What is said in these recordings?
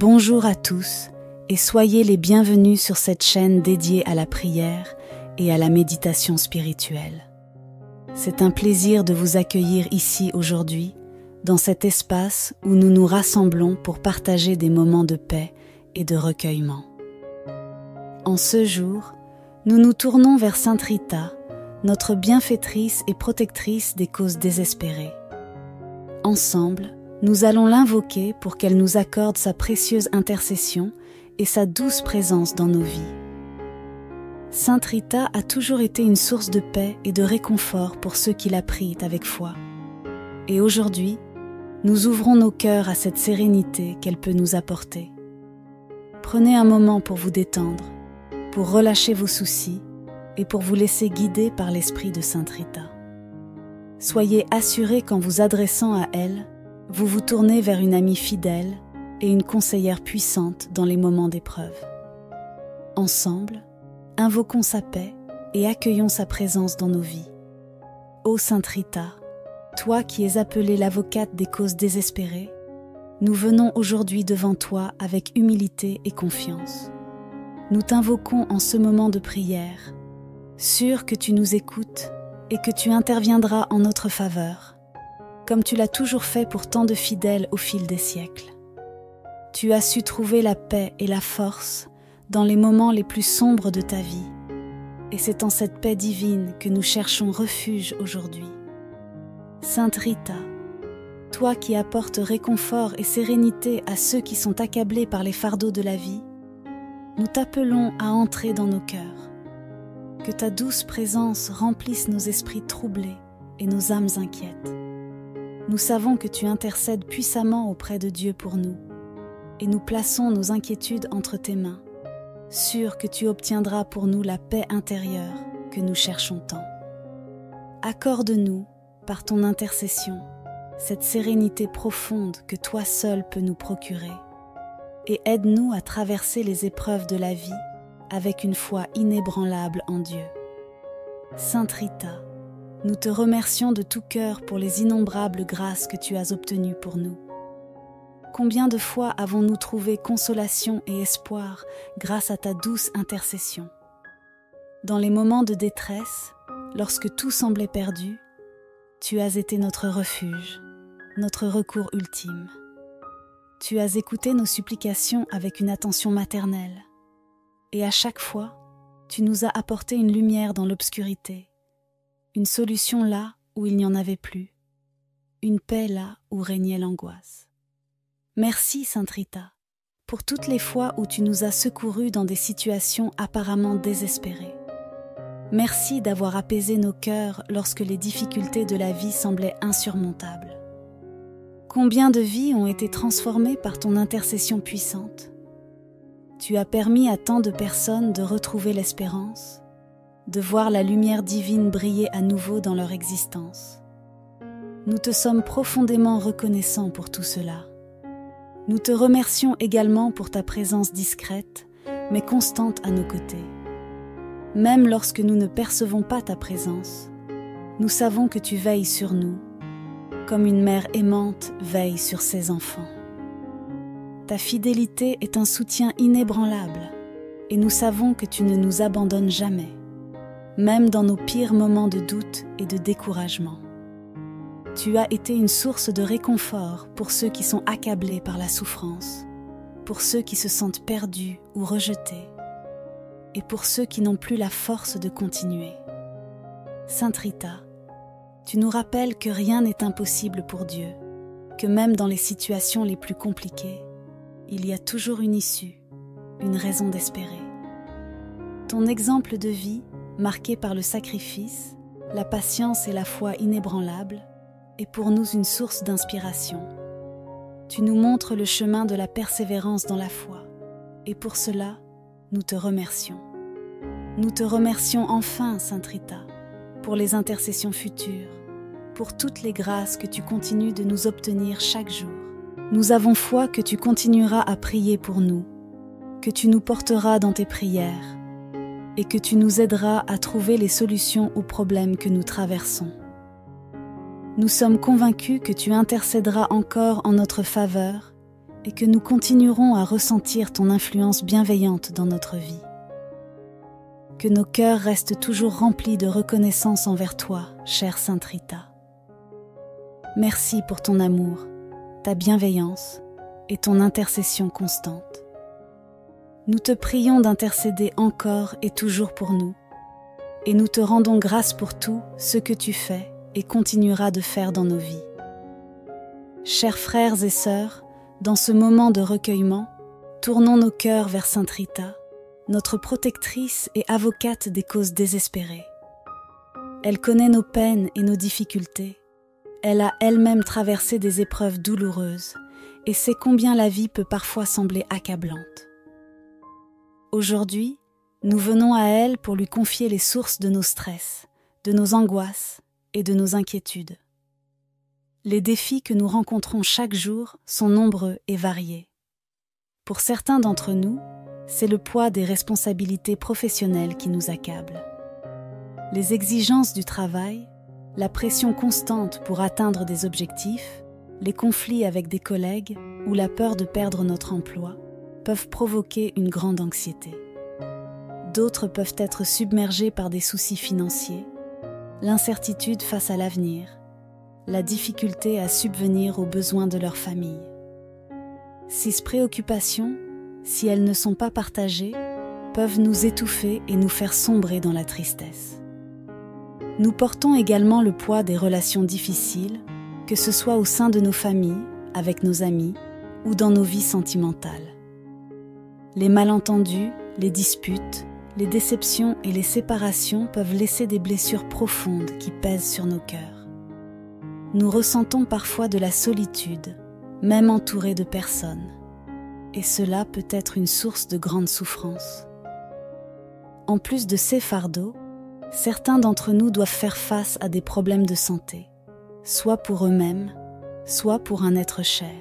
Bonjour à tous et soyez les bienvenus sur cette chaîne dédiée à la prière et à la méditation spirituelle. C'est un plaisir de vous accueillir ici aujourd'hui, dans cet espace où nous nous rassemblons pour partager des moments de paix et de recueillement. En ce jour, nous nous tournons vers Sainte Rita, notre bienfaitrice et protectrice des causes désespérées. Ensemble, nous allons l'invoquer pour qu'elle nous accorde sa précieuse intercession et sa douce présence dans nos vies. Sainte Rita a toujours été une source de paix et de réconfort pour ceux qui la prient avec foi. Et aujourd'hui, nous ouvrons nos cœurs à cette sérénité qu'elle peut nous apporter. Prenez un moment pour vous détendre, pour relâcher vos soucis et pour vous laisser guider par l'esprit de Sainte Rita. Soyez assurés qu'en vous adressant à elle, vous vous tournez vers une amie fidèle et une conseillère puissante dans les moments d'épreuve. Ensemble, invoquons sa paix et accueillons sa présence dans nos vies. Ô Sainte Rita, toi qui es appelée l'avocate des causes désespérées, nous venons aujourd'hui devant toi avec humilité et confiance. Nous t'invoquons en ce moment de prière, sûrs que tu nous écoutes et que tu interviendras en notre faveur, comme tu l'as toujours fait pour tant de fidèles au fil des siècles. Tu as su trouver la paix et la force dans les moments les plus sombres de ta vie, et c'est en cette paix divine que nous cherchons refuge aujourd'hui. Sainte Rita, toi qui apportes réconfort et sérénité à ceux qui sont accablés par les fardeaux de la vie, nous t'appelons à entrer dans nos cœurs. Que ta douce présence remplisse nos esprits troublés et nos âmes inquiètes. Nous savons que tu intercèdes puissamment auprès de Dieu pour nous, et nous plaçons nos inquiétudes entre tes mains, sûrs que tu obtiendras pour nous la paix intérieure que nous cherchons tant. Accorde-nous, par ton intercession, cette sérénité profonde que toi seul peux nous procurer, et aide-nous à traverser les épreuves de la vie avec une foi inébranlable en Dieu. Sainte Rita, nous te remercions de tout cœur pour les innombrables grâces que tu as obtenues pour nous. Combien de fois avons-nous trouvé consolation et espoir grâce à ta douce intercession? Dans les moments de détresse, lorsque tout semblait perdu, tu as été notre refuge, notre recours ultime. Tu as écouté nos supplications avec une attention maternelle, et à chaque fois, tu nous as apporté une lumière dans l'obscurité, une solution là où il n'y en avait plus, une paix là où régnait l'angoisse. Merci Sainte Rita, pour toutes les fois où tu nous as secourus dans des situations apparemment désespérées. Merci d'avoir apaisé nos cœurs lorsque les difficultés de la vie semblaient insurmontables. Combien de vies ont été transformées par ton intercession puissante? Tu as permis à tant de personnes de retrouver l'espérance, de voir la lumière divine briller à nouveau dans leur existence. Nous te sommes profondément reconnaissants pour tout cela. Nous te remercions également pour ta présence discrète, mais constante à nos côtés. Même lorsque nous ne percevons pas ta présence, nous savons que tu veilles sur nous, comme une mère aimante veille sur ses enfants. Ta fidélité est un soutien inébranlable, et nous savons que tu ne nous abandonnes jamais, même dans nos pires moments de doute et de découragement. Tu as été une source de réconfort pour ceux qui sont accablés par la souffrance, pour ceux qui se sentent perdus ou rejetés, et pour ceux qui n'ont plus la force de continuer. Sainte Rita, tu nous rappelles que rien n'est impossible pour Dieu, que même dans les situations les plus compliquées, il y a toujours une issue, une raison d'espérer. Ton exemple de vie, marqué par le sacrifice, la patience et la foi inébranlables, est pour nous une source d'inspiration. Tu nous montres le chemin de la persévérance dans la foi, et pour cela, nous te remercions. Nous te remercions enfin, Sainte Rita, pour les intercessions futures, pour toutes les grâces que tu continues de nous obtenir chaque jour. Nous avons foi que tu continueras à prier pour nous, que tu nous porteras dans tes prières, et que tu nous aideras à trouver les solutions aux problèmes que nous traversons. Nous sommes convaincus que tu intercéderas encore en notre faveur et que nous continuerons à ressentir ton influence bienveillante dans notre vie. Que nos cœurs restent toujours remplis de reconnaissance envers toi, chère Sainte Rita. Merci pour ton amour, ta bienveillance et ton intercession constante. Nous te prions d'intercéder encore et toujours pour nous, et nous te rendons grâce pour tout ce que tu fais et continueras de faire dans nos vies. Chers frères et sœurs, dans ce moment de recueillement, tournons nos cœurs vers Sainte Rita, notre protectrice et avocate des causes désespérées. Elle connaît nos peines et nos difficultés. Elle a elle-même traversé des épreuves douloureuses et sait combien la vie peut parfois sembler accablante. Aujourd'hui, nous venons à elle pour lui confier les sources de nos stress, de nos angoisses et de nos inquiétudes. Les défis que nous rencontrons chaque jour sont nombreux et variés. Pour certains d'entre nous, c'est le poids des responsabilités professionnelles qui nous accable. Les exigences du travail, la pression constante pour atteindre des objectifs, les conflits avec des collègues ou la peur de perdre notre emploi peuvent provoquer une grande anxiété. D'autres peuvent être submergés par des soucis financiers, l'incertitude face à l'avenir, la difficulté à subvenir aux besoins de leur famille. Ces préoccupations, si elles ne sont pas partagées, peuvent nous étouffer et nous faire sombrer dans la tristesse. Nous portons également le poids des relations difficiles, que ce soit au sein de nos familles, avec nos amis ou dans nos vies sentimentales. Les malentendus, les disputes, les déceptions et les séparations peuvent laisser des blessures profondes qui pèsent sur nos cœurs. Nous ressentons parfois de la solitude, même entourés de personnes, et cela peut être une source de grande souffrance. En plus de ces fardeaux, certains d'entre nous doivent faire face à des problèmes de santé, soit pour eux-mêmes, soit pour un être cher.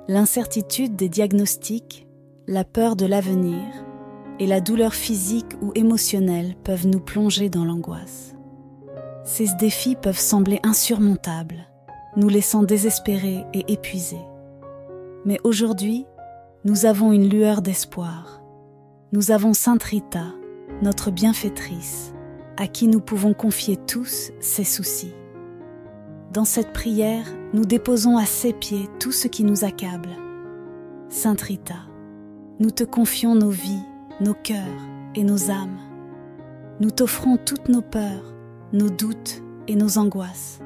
L'incertitude des diagnostics, la peur de l'avenir et la douleur physique ou émotionnelle peuvent nous plonger dans l'angoisse. Ces défis peuvent sembler insurmontables, nous laissant désespérés et épuisés. Mais aujourd'hui, nous avons une lueur d'espoir. Nous avons Sainte Rita, notre bienfaitrice, à qui nous pouvons confier tous ces soucis. Dans cette prière, nous déposons à ses pieds tout ce qui nous accable. Sainte Rita, nous te confions nos vies, nos cœurs et nos âmes. Nous t'offrons toutes nos peurs, nos doutes et nos angoisses.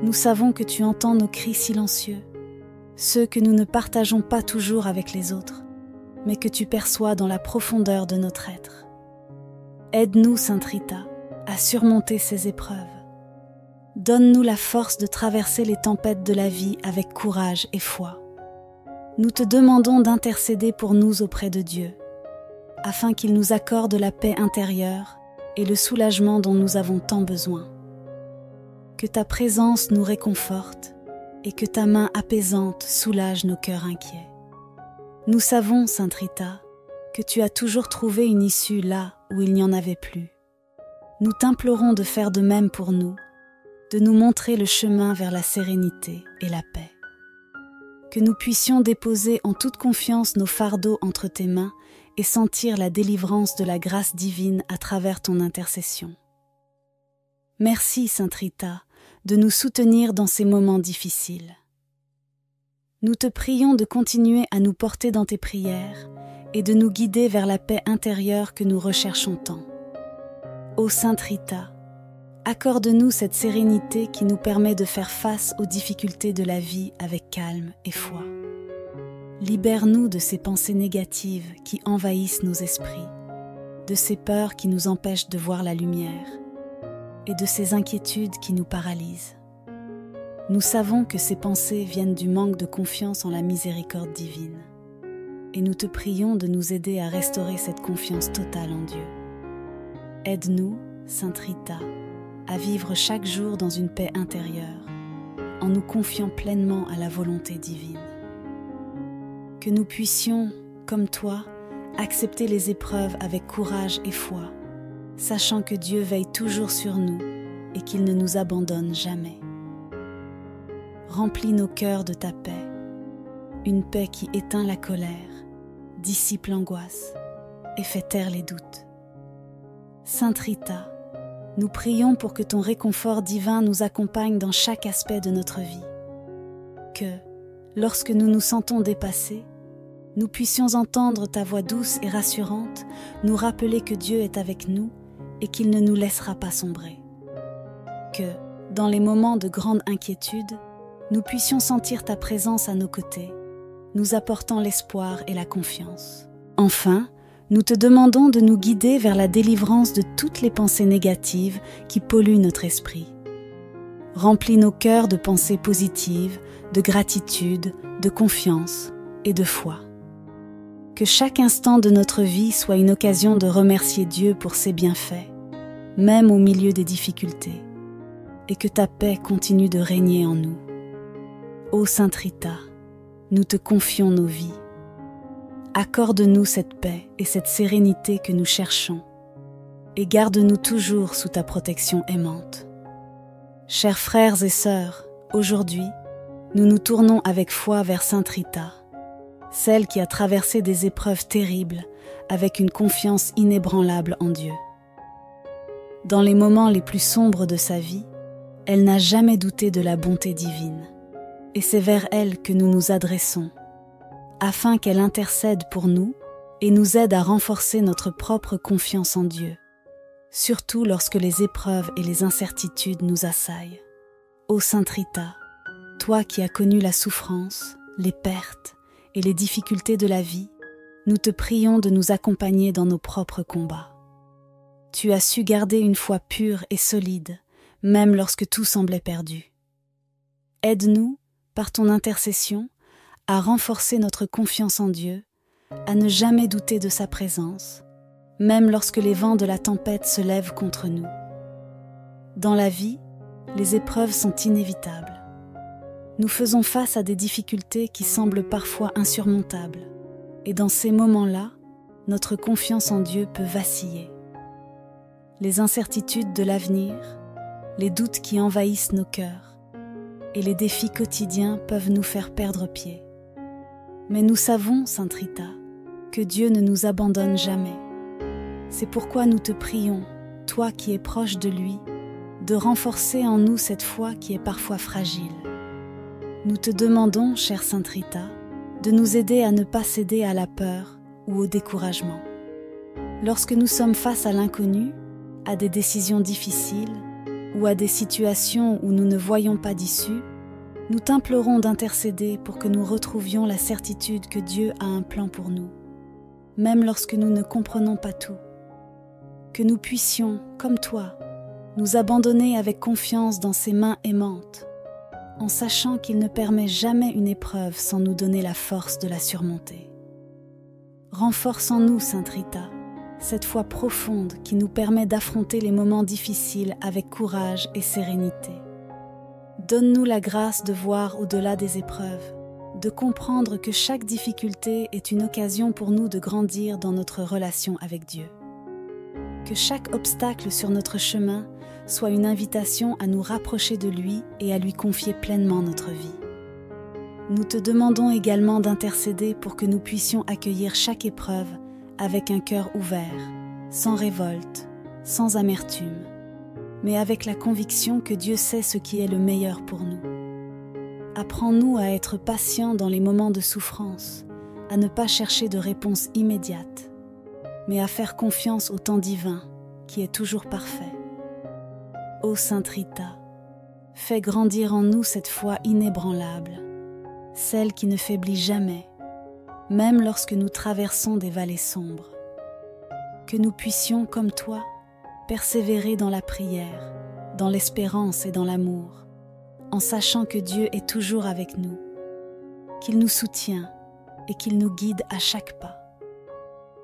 Nous savons que tu entends nos cris silencieux, ceux que nous ne partageons pas toujours avec les autres, mais que tu perçois dans la profondeur de notre être. Aide-nous, Sainte Rita, à surmonter ces épreuves. Donne-nous la force de traverser les tempêtes de la vie avec courage et foi. Nous te demandons d'intercéder pour nous auprès de Dieu, afin qu'il nous accorde la paix intérieure et le soulagement dont nous avons tant besoin. Que ta présence nous réconforte et que ta main apaisante soulage nos cœurs inquiets. Nous savons, Sainte Rita, que tu as toujours trouvé une issue là où il n'y en avait plus. Nous t'implorons de faire de même pour nous, de nous montrer le chemin vers la sérénité et la paix. Que nous puissions déposer en toute confiance nos fardeaux entre tes mains et sentir la délivrance de la grâce divine à travers ton intercession. Merci, Sainte Rita, de nous soutenir dans ces moments difficiles. Nous te prions de continuer à nous porter dans tes prières et de nous guider vers la paix intérieure que nous recherchons tant. Ô Sainte Rita, accorde-nous cette sérénité qui nous permet de faire face aux difficultés de la vie avec calme et foi. Libère-nous de ces pensées négatives qui envahissent nos esprits, de ces peurs qui nous empêchent de voir la lumière et de ces inquiétudes qui nous paralysent. Nous savons que ces pensées viennent du manque de confiance en la miséricorde divine. Et nous te prions de nous aider à restaurer cette confiance totale en Dieu. Aide-nous, Sainte Rita, à vivre chaque jour dans une paix intérieure, en nous confiant pleinement à la volonté divine. Que nous puissions, comme toi, accepter les épreuves avec courage et foi, sachant que Dieu veille toujours sur nous et qu'il ne nous abandonne jamais. Remplis nos cœurs de ta paix, une paix qui éteint la colère, dissipe l'angoisse et fait taire les doutes. Sainte Rita, nous prions pour que ton réconfort divin nous accompagne dans chaque aspect de notre vie. Que, lorsque nous nous sentons dépassés, nous puissions entendre ta voix douce et rassurante nous rappeler que Dieu est avec nous et qu'il ne nous laissera pas sombrer. Que, dans les moments de grande inquiétude, nous puissions sentir ta présence à nos côtés, nous apportant l'espoir et la confiance. Enfin, nous te demandons de nous guider vers la délivrance de toutes les pensées négatives qui polluent notre esprit. Remplis nos cœurs de pensées positives, de gratitude, de confiance et de foi. Que chaque instant de notre vie soit une occasion de remercier Dieu pour ses bienfaits, même au milieu des difficultés, et que ta paix continue de régner en nous. Ô Sainte Rita, nous te confions nos vies. Accorde-nous cette paix et cette sérénité que nous cherchons, et garde-nous toujours sous ta protection aimante. Chers frères et sœurs, aujourd'hui, nous nous tournons avec foi vers Sainte Rita, celle qui a traversé des épreuves terribles avec une confiance inébranlable en Dieu. Dans les moments les plus sombres de sa vie, elle n'a jamais douté de la bonté divine, et c'est vers elle que nous nous adressons, afin qu'elle intercède pour nous et nous aide à renforcer notre propre confiance en Dieu, surtout lorsque les épreuves et les incertitudes nous assaillent. Ô Sainte Rita, toi qui as connu la souffrance, les pertes et les difficultés de la vie, nous te prions de nous accompagner dans nos propres combats. Tu as su garder une foi pure et solide, même lorsque tout semblait perdu. Aide-nous, par ton intercession, à renforcer notre confiance en Dieu, à ne jamais douter de sa présence, même lorsque les vents de la tempête se lèvent contre nous. Dans la vie, les épreuves sont inévitables. Nous faisons face à des difficultés qui semblent parfois insurmontables, et dans ces moments-là, notre confiance en Dieu peut vaciller. Les incertitudes de l'avenir, les doutes qui envahissent nos cœurs, et les défis quotidiens peuvent nous faire perdre pied. Mais nous savons, Sainte Rita, que Dieu ne nous abandonne jamais. C'est pourquoi nous te prions, toi qui es proche de lui, de renforcer en nous cette foi qui est parfois fragile. Nous te demandons, chère Sainte Rita, de nous aider à ne pas céder à la peur ou au découragement. Lorsque nous sommes face à l'inconnu, à des décisions difficiles ou à des situations où nous ne voyons pas d'issue, nous t'implorons d'intercéder pour que nous retrouvions la certitude que Dieu a un plan pour nous, même lorsque nous ne comprenons pas tout. Que nous puissions, comme toi, nous abandonner avec confiance dans ses mains aimantes, en sachant qu'il ne permet jamais une épreuve sans nous donner la force de la surmonter. Renforce en nous, Sainte Rita, cette foi profonde qui nous permet d'affronter les moments difficiles avec courage et sérénité. Donne-nous la grâce de voir au-delà des épreuves, de comprendre que chaque difficulté est une occasion pour nous de grandir dans notre relation avec Dieu. Que chaque obstacle sur notre chemin soit une invitation à nous rapprocher de lui et à lui confier pleinement notre vie. Nous te demandons également d'intercéder pour que nous puissions accueillir chaque épreuve avec un cœur ouvert, sans révolte, sans amertume, mais avec la conviction que Dieu sait ce qui est le meilleur pour nous. Apprends-nous à être patients dans les moments de souffrance, à ne pas chercher de réponse immédiate, mais à faire confiance au temps divin, qui est toujours parfait. Ô Sainte Rita, fais grandir en nous cette foi inébranlable, celle qui ne faiblit jamais, même lorsque nous traversons des vallées sombres. Que nous puissions, comme toi, persévérer dans la prière, dans l'espérance et dans l'amour, en sachant que Dieu est toujours avec nous, qu'il nous soutient et qu'il nous guide à chaque pas.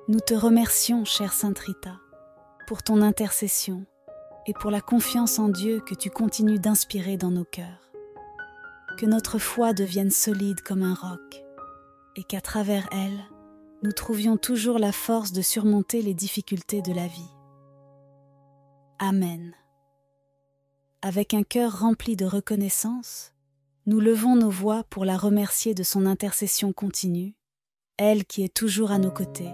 Nous te remercions, chère Sainte Rita, pour ton intercession et pour la confiance en Dieu que tu continues d'inspirer dans nos cœurs. Que notre foi devienne solide comme un roc et qu'à travers elle, nous trouvions toujours la force de surmonter les difficultés de la vie. Amen. Avec un cœur rempli de reconnaissance, Nous levons nos voix pour la remercier de son intercession continue, elle qui est toujours à nos côtés,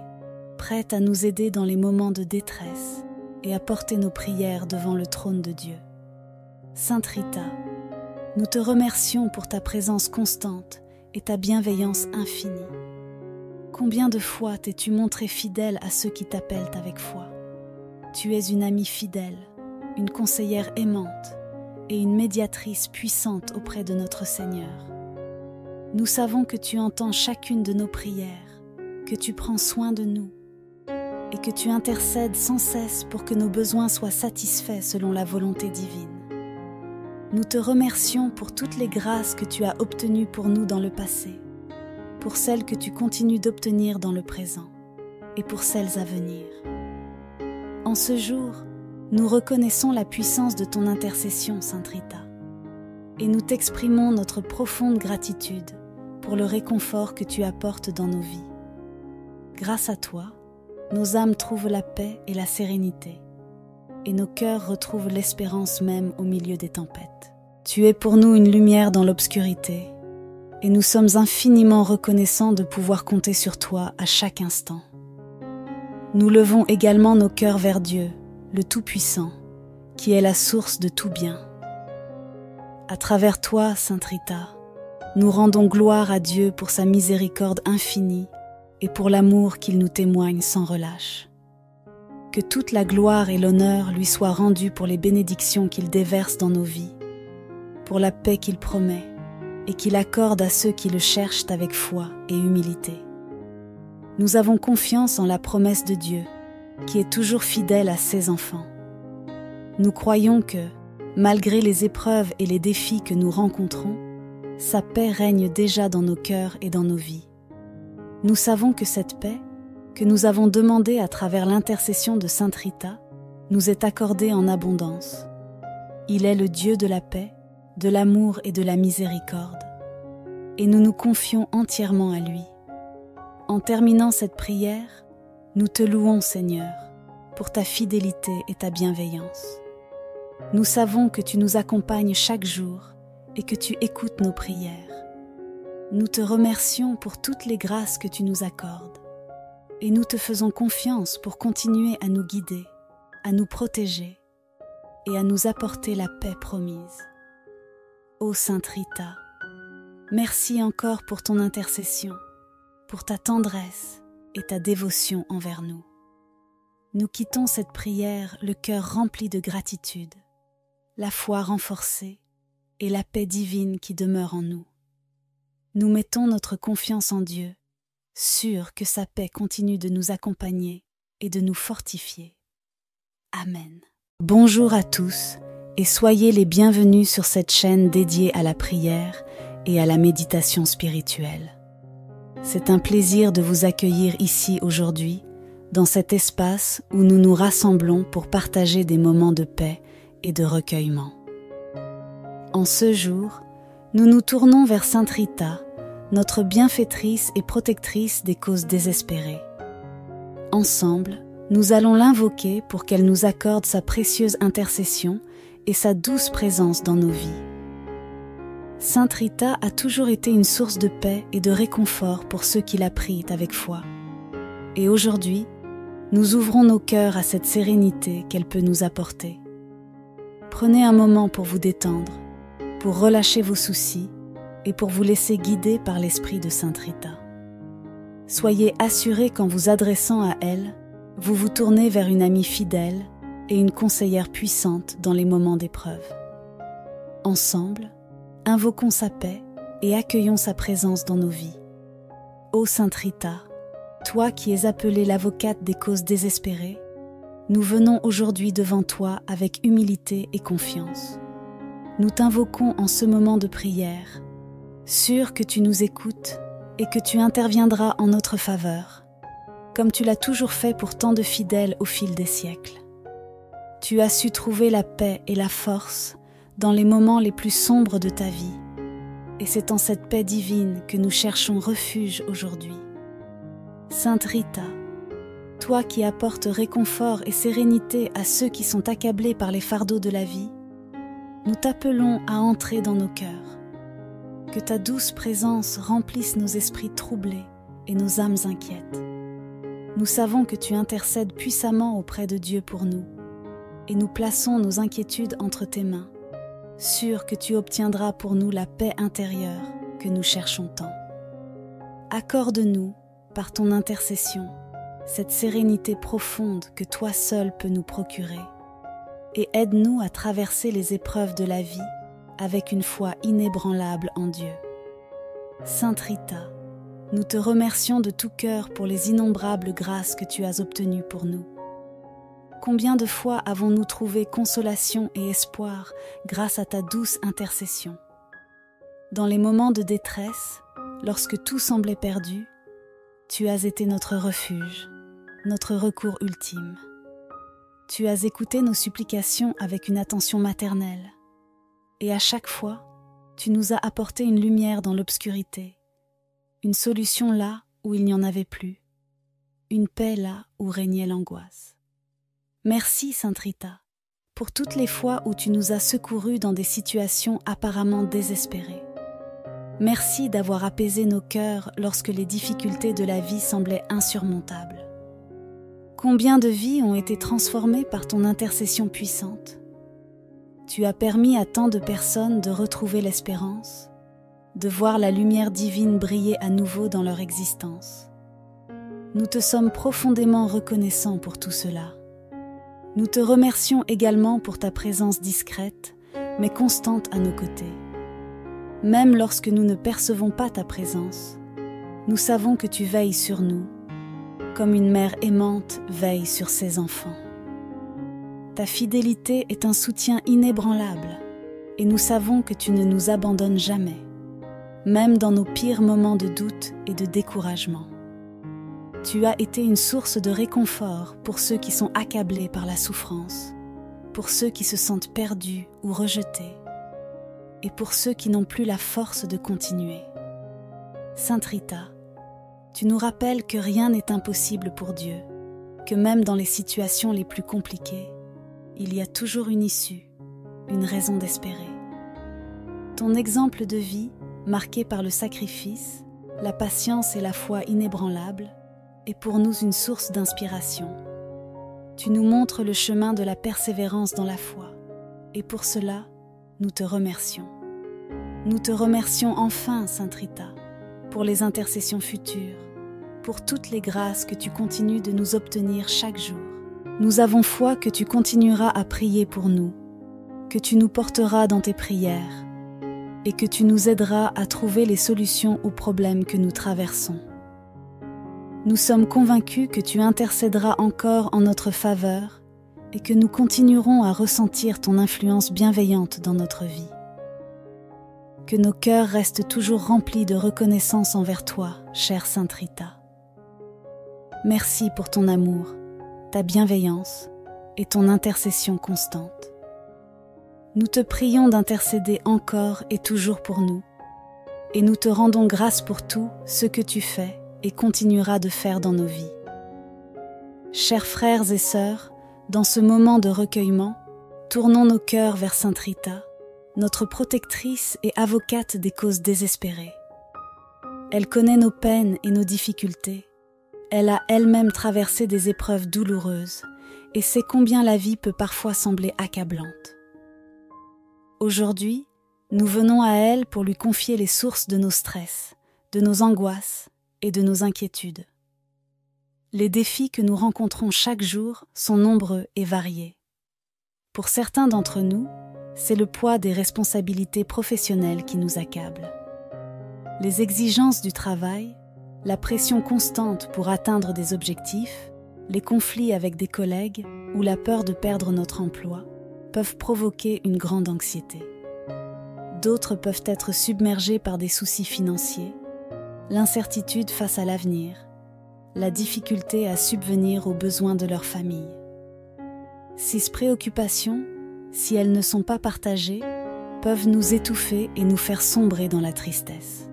prête à nous aider dans les moments de détresse et à porter nos prières devant le trône de Dieu. Sainte Rita, nous te remercions pour ta présence constante et ta bienveillance infinie. Combien de fois t'es-tu montrée fidèle à ceux qui t'appellent avec foi? Tu es une amie fidèle, une conseillère aimante et une médiatrice puissante auprès de notre Seigneur. Nous savons que tu entends chacune de nos prières, que tu prends soin de nous et que tu intercèdes sans cesse pour que nos besoins soient satisfaits selon la volonté divine. Nous te remercions pour toutes les grâces que tu as obtenues pour nous dans le passé, pour celles que tu continues d'obtenir dans le présent et pour celles à venir. En ce jour, nous reconnaissons la puissance de ton intercession, Sainte Rita, et nous t'exprimons notre profonde gratitude pour le réconfort que tu apportes dans nos vies. Grâce à toi, nos âmes trouvent la paix et la sérénité, et nos cœurs retrouvent l'espérance même au milieu des tempêtes. Tu es pour nous une lumière dans l'obscurité, et nous sommes infiniment reconnaissants de pouvoir compter sur toi à chaque instant. Nous levons également nos cœurs vers Dieu, le Tout-Puissant, qui est la source de tout bien. À travers toi, Sainte Rita, nous rendons gloire à Dieu pour sa miséricorde infinie et pour l'amour qu'il nous témoigne sans relâche. Que toute la gloire et l'honneur lui soient rendus pour les bénédictions qu'il déverse dans nos vies, pour la paix qu'il promet et qu'il accorde à ceux qui le cherchent avec foi et humilité. Nous avons confiance en la promesse de Dieu, qui est toujours fidèle à ses enfants. Nous croyons que, malgré les épreuves et les défis que nous rencontrons, sa paix règne déjà dans nos cœurs et dans nos vies. Nous savons que cette paix, que nous avons demandée à travers l'intercession de Sainte Rita, nous est accordée en abondance. Il est le Dieu de la paix, de l'amour et de la miséricorde, et nous nous confions entièrement à lui. En terminant cette prière, nous te louons, Seigneur, pour ta fidélité et ta bienveillance. Nous savons que tu nous accompagnes chaque jour et que tu écoutes nos prières. Nous te remercions pour toutes les grâces que tu nous accordes et nous te faisons confiance pour continuer à nous guider, à nous protéger et à nous apporter la paix promise. Ô Sainte Rita, merci encore pour ton intercession, pour ta tendresse et ta dévotion envers nous. Nous quittons cette prière le cœur rempli de gratitude, la foi renforcée et la paix divine qui demeure en nous. Nous mettons notre confiance en Dieu, sûrs que sa paix continue de nous accompagner et de nous fortifier. Amen. Bonjour à tous et soyez les bienvenus sur cette chaîne dédiée à la prière et à la méditation spirituelle. C'est un plaisir de vous accueillir ici aujourd'hui, dans cet espace où nous nous rassemblons pour partager des moments de paix et de recueillement. En ce jour, nous nous tournons vers Sainte Rita, notre bienfaitrice et protectrice des causes désespérées. Ensemble, nous allons l'invoquer pour qu'elle nous accorde sa précieuse intercession et sa douce présence dans nos vies. Sainte Rita a toujours été une source de paix et de réconfort pour ceux qui la prient avec foi. Et aujourd'hui, nous ouvrons nos cœurs à cette sérénité qu'elle peut nous apporter. Prenez un moment pour vous détendre, pour relâcher vos soucis et pour vous laisser guider par l'esprit de Sainte Rita. Soyez assurés qu'en vous adressant à elle, vous vous tournez vers une amie fidèle et une conseillère puissante dans les moments d'épreuve. Ensemble, invoquons sa paix et accueillons sa présence dans nos vies. Ô Sainte Rita, toi qui es appelée l'avocate des causes désespérées, nous venons aujourd'hui devant toi avec humilité et confiance. Nous t'invoquons en ce moment de prière, sûrs que tu nous écoutes et que tu interviendras en notre faveur, comme tu l'as toujours fait pour tant de fidèles au fil des siècles. Tu as su trouver la paix et la force dans les moments les plus sombres de ta vie, et c'est en cette paix divine que nous cherchons refuge aujourd'hui. Sainte Rita, toi qui apportes réconfort et sérénité à ceux qui sont accablés par les fardeaux de la vie, nous t'appelons à entrer dans nos cœurs. Que ta douce présence remplisse nos esprits troublés et nos âmes inquiètes. Nous savons que tu intercèdes puissamment auprès de Dieu pour nous, et nous plaçons nos inquiétudes entre tes mains, sûrs que tu obtiendras pour nous la paix intérieure que nous cherchons tant. Accorde-nous, par ton intercession, cette sérénité profonde que toi seul peux nous procurer, et aide-nous à traverser les épreuves de la vie avec une foi inébranlable en Dieu. Sainte Rita, nous te remercions de tout cœur pour les innombrables grâces que tu as obtenues pour nous. Combien de fois avons-nous trouvé consolation et espoir grâce à ta douce intercession? Dans les moments de détresse, lorsque tout semblait perdu, tu as été notre refuge, notre recours ultime. Tu as écouté nos supplications avec une attention maternelle, et à chaque fois, tu nous as apporté une lumière dans l'obscurité, une solution là où il n'y en avait plus, une paix là où régnait l'angoisse. Merci, Sainte Rita, pour toutes les fois où tu nous as secourus dans des situations apparemment désespérées. Merci d'avoir apaisé nos cœurs lorsque les difficultés de la vie semblaient insurmontables. Combien de vies ont été transformées par ton intercession puissante? Tu as permis à tant de personnes de retrouver l'espérance, de voir la lumière divine briller à nouveau dans leur existence. Nous te sommes profondément reconnaissants pour tout cela. Nous te remercions également pour ta présence discrète, mais constante à nos côtés. Même lorsque nous ne percevons pas ta présence, nous savons que tu veilles sur nous, comme une mère aimante veille sur ses enfants. Ta fidélité est un soutien inébranlable, et nous savons que tu ne nous abandonnes jamais, même dans nos pires moments de doute et de découragement. Tu as été une source de réconfort pour ceux qui sont accablés par la souffrance, pour ceux qui se sentent perdus ou rejetés, et pour ceux qui n'ont plus la force de continuer. Sainte Rita, tu nous rappelles que rien n'est impossible pour Dieu, que même dans les situations les plus compliquées, il y a toujours une issue, une raison d'espérer. Ton exemple de vie, marqué par le sacrifice, la patience et la foi inébranlables, est pour nous une source d'inspiration. Tu nous montres le chemin de la persévérance dans la foi, et pour cela, nous te remercions. Nous te remercions enfin, Sainte Rita, pour les intercessions futures, pour toutes les grâces que tu continues de nous obtenir chaque jour. Nous avons foi que tu continueras à prier pour nous, que tu nous porteras dans tes prières, et que tu nous aideras à trouver les solutions aux problèmes que nous traversons. Nous sommes convaincus que tu intercéderas encore en notre faveur et que nous continuerons à ressentir ton influence bienveillante dans notre vie. Que nos cœurs restent toujours remplis de reconnaissance envers toi, chère Sainte Rita. Merci pour ton amour, ta bienveillance et ton intercession constante. Nous te prions d'intercéder encore et toujours pour nous, et nous te rendons grâce pour tout ce que tu fais et continueras de faire dans nos vies. Chers frères et sœurs, dans ce moment de recueillement, tournons nos cœurs vers Sainte Rita, notre protectrice et avocate des causes désespérées. Elle connaît nos peines et nos difficultés. Elle a elle-même traversé des épreuves douloureuses et sait combien la vie peut parfois sembler accablante. Aujourd'hui, nous venons à elle pour lui confier les sources de nos stress, de nos angoisses et de nos inquiétudes. Les défis que nous rencontrons chaque jour sont nombreux et variés. Pour certains d'entre nous, c'est le poids des responsabilités professionnelles qui nous accable. Les exigences du travail, la pression constante pour atteindre des objectifs, les conflits avec des collègues ou la peur de perdre notre emploi peuvent provoquer une grande anxiété. D'autres peuvent être submergés par des soucis financiers, l'incertitude face à l'avenir, la difficulté à subvenir aux besoins de leur famille. Ces préoccupations, si elles ne sont pas partagées, peuvent nous étouffer et nous faire sombrer dans la tristesse.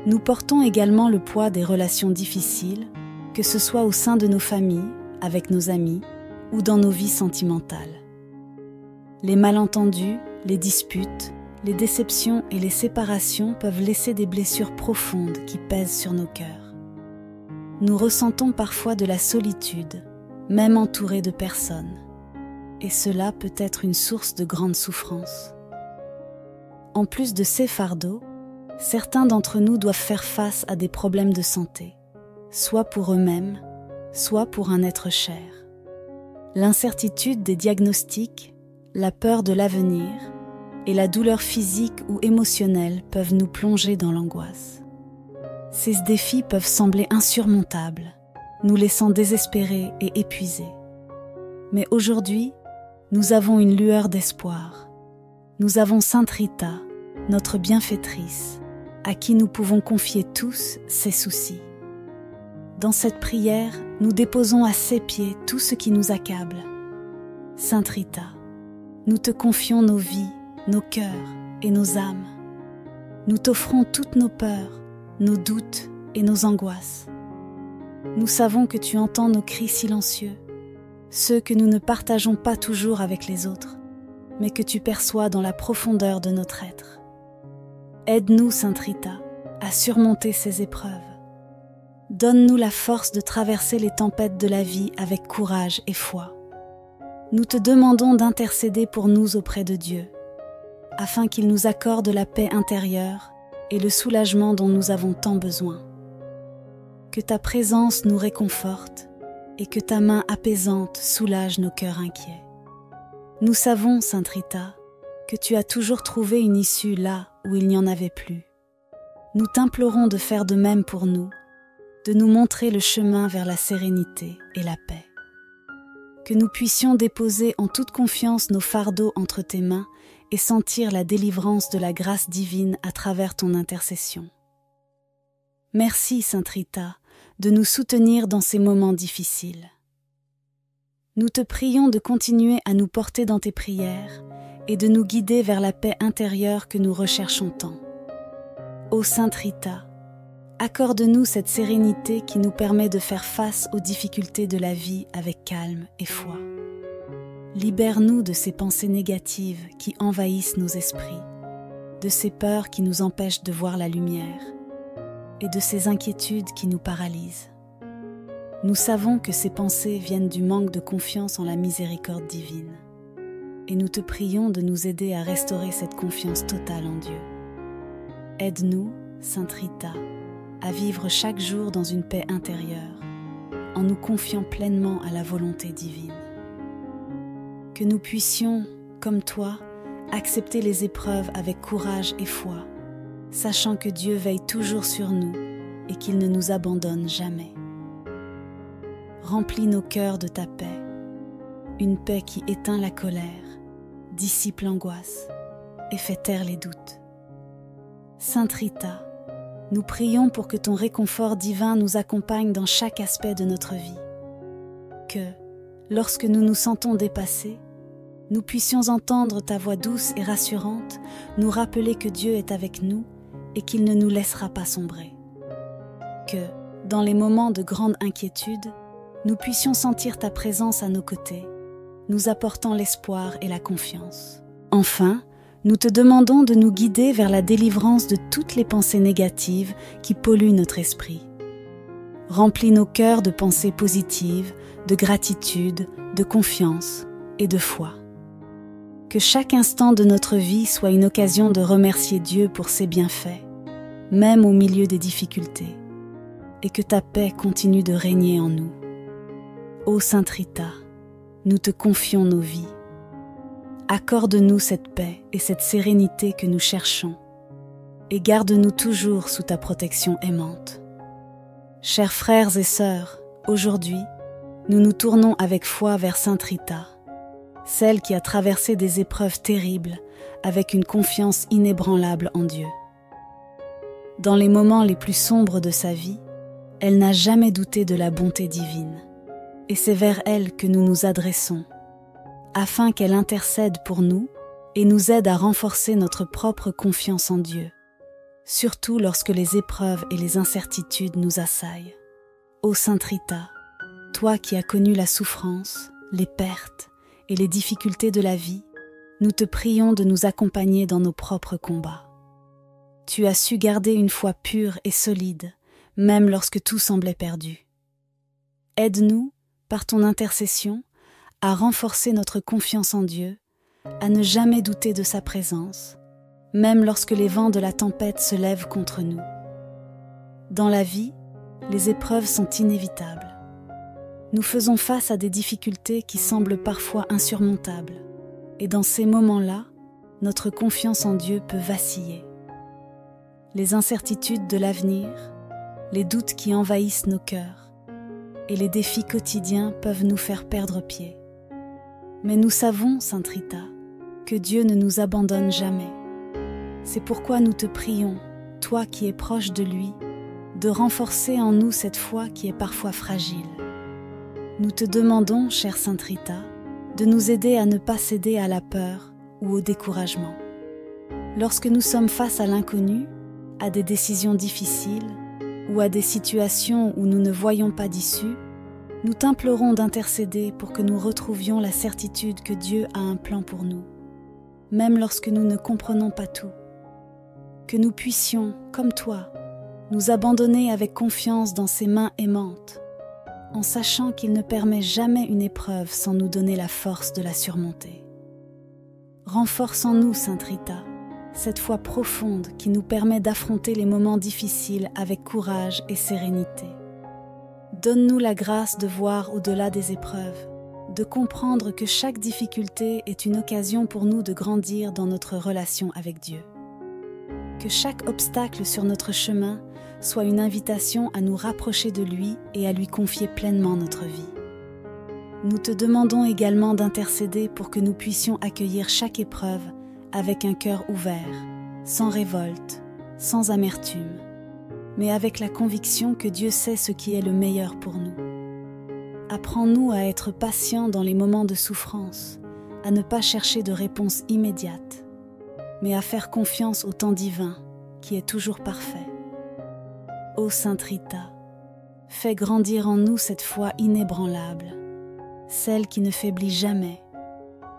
Nous portons également le poids des relations difficiles, que ce soit au sein de nos familles, avec nos amis ou dans nos vies sentimentales. Les malentendus, les disputes les déceptions et les séparations peuvent laisser des blessures profondes qui pèsent sur nos cœurs. Nous ressentons parfois de la solitude, même entourés de personnes, et cela peut être une source de grande souffrance. En plus de ces fardeaux, certains d'entre nous doivent faire face à des problèmes de santé, soit pour eux-mêmes, soit pour un être cher. L'incertitude des diagnostics, la peur de l'avenir et la douleur physique ou émotionnelle peuvent nous plonger dans l'angoisse. Ces défis peuvent sembler insurmontables, nous laissant désespérés et épuisés. Mais aujourd'hui, nous avons une lueur d'espoir. Nous avons Sainte Rita, notre bienfaitrice, à qui nous pouvons confier tous ces soucis. Dans cette prière, nous déposons à ses pieds tout ce qui nous accable. Sainte Rita, nous te confions nos vies, nos cœurs et nos âmes. Nous t'offrons toutes nos peurs, nos doutes et nos angoisses. Nous savons que tu entends nos cris silencieux, ceux que nous ne partageons pas toujours avec les autres, mais que tu perçois dans la profondeur de notre être. Aide-nous, Sainte Rita, à surmonter ces épreuves. Donne-nous la force de traverser les tempêtes de la vie avec courage et foi. Nous te demandons d'intercéder pour nous auprès de Dieu, afin qu'il nous accorde la paix intérieure et le soulagement dont nous avons tant besoin. Que ta présence nous réconforte et que ta main apaisante soulage nos cœurs inquiets. Nous savons, Sainte Rita, que tu as toujours trouvé une issue là où il n'y en avait plus. Nous t'implorons de faire de même pour nous, de nous montrer le chemin vers la sérénité et la paix. Que nous puissions déposer en toute confiance nos fardeaux entre tes mains et sentir la délivrance de la grâce divine à travers ton intercession. Merci, Sainte Rita, de nous soutenir dans ces moments difficiles. Nous te prions de continuer à nous porter dans tes prières et de nous guider vers la paix intérieure que nous recherchons tant. Ô Sainte Rita, accorde-nous cette sérénité qui nous permet de faire face aux difficultés de la vie avec calme et foi. Libère-nous de ces pensées négatives qui envahissent nos esprits, de ces peurs qui nous empêchent de voir la lumière et de ces inquiétudes qui nous paralysent. Nous savons que ces pensées viennent du manque de confiance en la miséricorde divine, et nous te prions de nous aider à restaurer cette confiance totale en Dieu. Aide-nous, Sainte Rita, à vivre chaque jour dans une paix intérieure, en nous confiant pleinement à la volonté divine. Que nous puissions, comme toi, accepter les épreuves avec courage et foi, sachant que Dieu veille toujours sur nous et qu'il ne nous abandonne jamais. Remplis nos cœurs de ta paix, une paix qui éteint la colère, dissipe l'angoisse et fait taire les doutes. Sainte Rita, nous prions pour que ton réconfort divin nous accompagne dans chaque aspect de notre vie. Que, lorsque nous nous sentons dépassés, nous puissions entendre ta voix douce et rassurante nous rappeler que Dieu est avec nous et qu'il ne nous laissera pas sombrer. Que, dans les moments de grande inquiétude, nous puissions sentir ta présence à nos côtés, nous apportant l'espoir et la confiance. Enfin, nous te demandons de nous guider vers la délivrance de toutes les pensées négatives qui polluent notre esprit. Remplis nos cœurs de pensées positives, de gratitude, de confiance et de foi. Que chaque instant de notre vie soit une occasion de remercier Dieu pour ses bienfaits, même au milieu des difficultés, et que ta paix continue de régner en nous. Ô Sainte Rita, nous te confions nos vies. Accorde-nous cette paix et cette sérénité que nous cherchons, et garde-nous toujours sous ta protection aimante. Chers frères et sœurs, aujourd'hui, nous nous tournons avec foi vers Sainte Rita, celle qui a traversé des épreuves terribles avec une confiance inébranlable en Dieu. Dans les moments les plus sombres de sa vie, elle n'a jamais douté de la bonté divine, et c'est vers elle que nous nous adressons, afin qu'elle intercède pour nous et nous aide à renforcer notre propre confiance en Dieu, surtout lorsque les épreuves et les incertitudes nous assaillent. Ô Sainte Rita, toi qui as connu la souffrance, les pertes et les difficultés de la vie, nous te prions de nous accompagner dans nos propres combats. Tu as su garder une foi pure et solide, même lorsque tout semblait perdu. Aide-nous, par ton intercession, à renforcer notre confiance en Dieu, à ne jamais douter de sa présence, même lorsque les vents de la tempête se lèvent contre nous. Dans la vie, les épreuves sont inévitables. Nous faisons face à des difficultés qui semblent parfois insurmontables, et dans ces moments-là, notre confiance en Dieu peut vaciller. Les incertitudes de l'avenir, les doutes qui envahissent nos cœurs, et les défis quotidiens peuvent nous faire perdre pied. Mais nous savons, Sainte Rita, que Dieu ne nous abandonne jamais. C'est pourquoi nous te prions, toi qui es proche de lui, de renforcer en nous cette foi qui est parfois fragile. Nous te demandons, chère Sainte Rita, de nous aider à ne pas céder à la peur ou au découragement. Lorsque nous sommes face à l'inconnu, à des décisions difficiles ou à des situations où nous ne voyons pas d'issue, nous t'implorons d'intercéder pour que nous retrouvions la certitude que Dieu a un plan pour nous, même lorsque nous ne comprenons pas tout. Que nous puissions, comme toi, nous abandonner avec confiance dans ses mains aimantes, en sachant qu'il ne permet jamais une épreuve sans nous donner la force de la surmonter. Renforce en nous, Sainte Rita, cette foi profonde qui nous permet d'affronter les moments difficiles avec courage et sérénité. Donne-nous la grâce de voir au-delà des épreuves, de comprendre que chaque difficulté est une occasion pour nous de grandir dans notre relation avec Dieu. Que chaque obstacle sur notre chemin soit une invitation à nous rapprocher de lui et à lui confier pleinement notre vie. Nous te demandons également d'intercéder pour que nous puissions accueillir chaque épreuve avec un cœur ouvert, sans révolte, sans amertume, mais avec la conviction que Dieu sait ce qui est le meilleur pour nous. Apprends-nous à être patients dans les moments de souffrance, à ne pas chercher de réponse immédiate, mais à faire confiance au temps divin qui est toujours parfait. Ô Sainte Rita, fais grandir en nous cette foi inébranlable, celle qui ne faiblit jamais,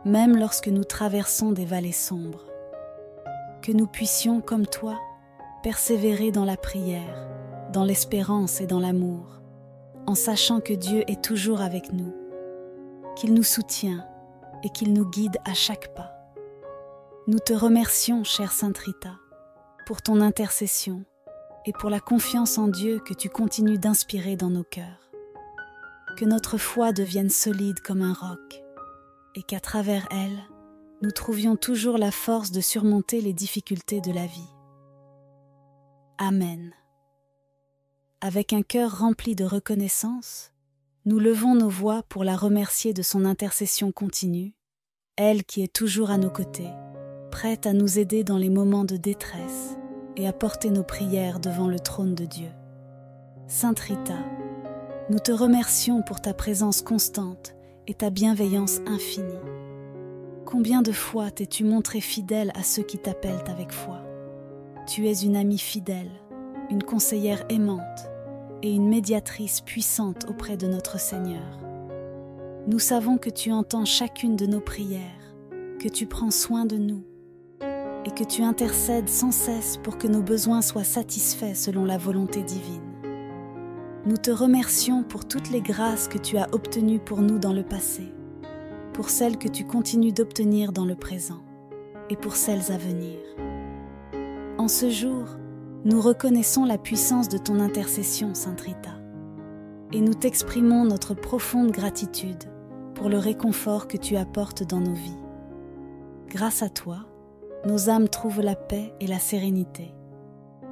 même lorsque nous traversons des vallées sombres. Que nous puissions, comme toi, persévérer dans la prière, dans l'espérance et dans l'amour, en sachant que Dieu est toujours avec nous, qu'il nous soutient et qu'il nous guide à chaque pas. Nous te remercions, chère Sainte Rita, pour ton intercession et pour la confiance en Dieu que tu continues d'inspirer dans nos cœurs. Que notre foi devienne solide comme un roc et qu'à travers elle, nous trouvions toujours la force de surmonter les difficultés de la vie. Amen. Avec un cœur rempli de reconnaissance, nous levons nos voix pour la remercier de son intercession continue, elle qui est toujours à nos côtés, prête à nous aider dans les moments de détresse et à porter nos prières devant le trône de Dieu. Sainte Rita, nous te remercions pour ta présence constante et ta bienveillance infinie. Combien de fois t'es-tu montrée fidèle à ceux qui t'appellent avec foi? Tu es une amie fidèle, une conseillère aimante et une médiatrice puissante auprès de notre Seigneur. Nous savons que tu entends chacune de nos prières, que tu prends soin de nous et que tu intercèdes sans cesse pour que nos besoins soient satisfaits selon la volonté divine. Nous te remercions pour toutes les grâces que tu as obtenues pour nous dans le passé, pour celles que tu continues d'obtenir dans le présent et pour celles à venir. En ce jour, nous reconnaissons la puissance de ton intercession, Sainte Rita, et nous t'exprimons notre profonde gratitude pour le réconfort que tu apportes dans nos vies. Grâce à toi, nos âmes trouvent la paix et la sérénité,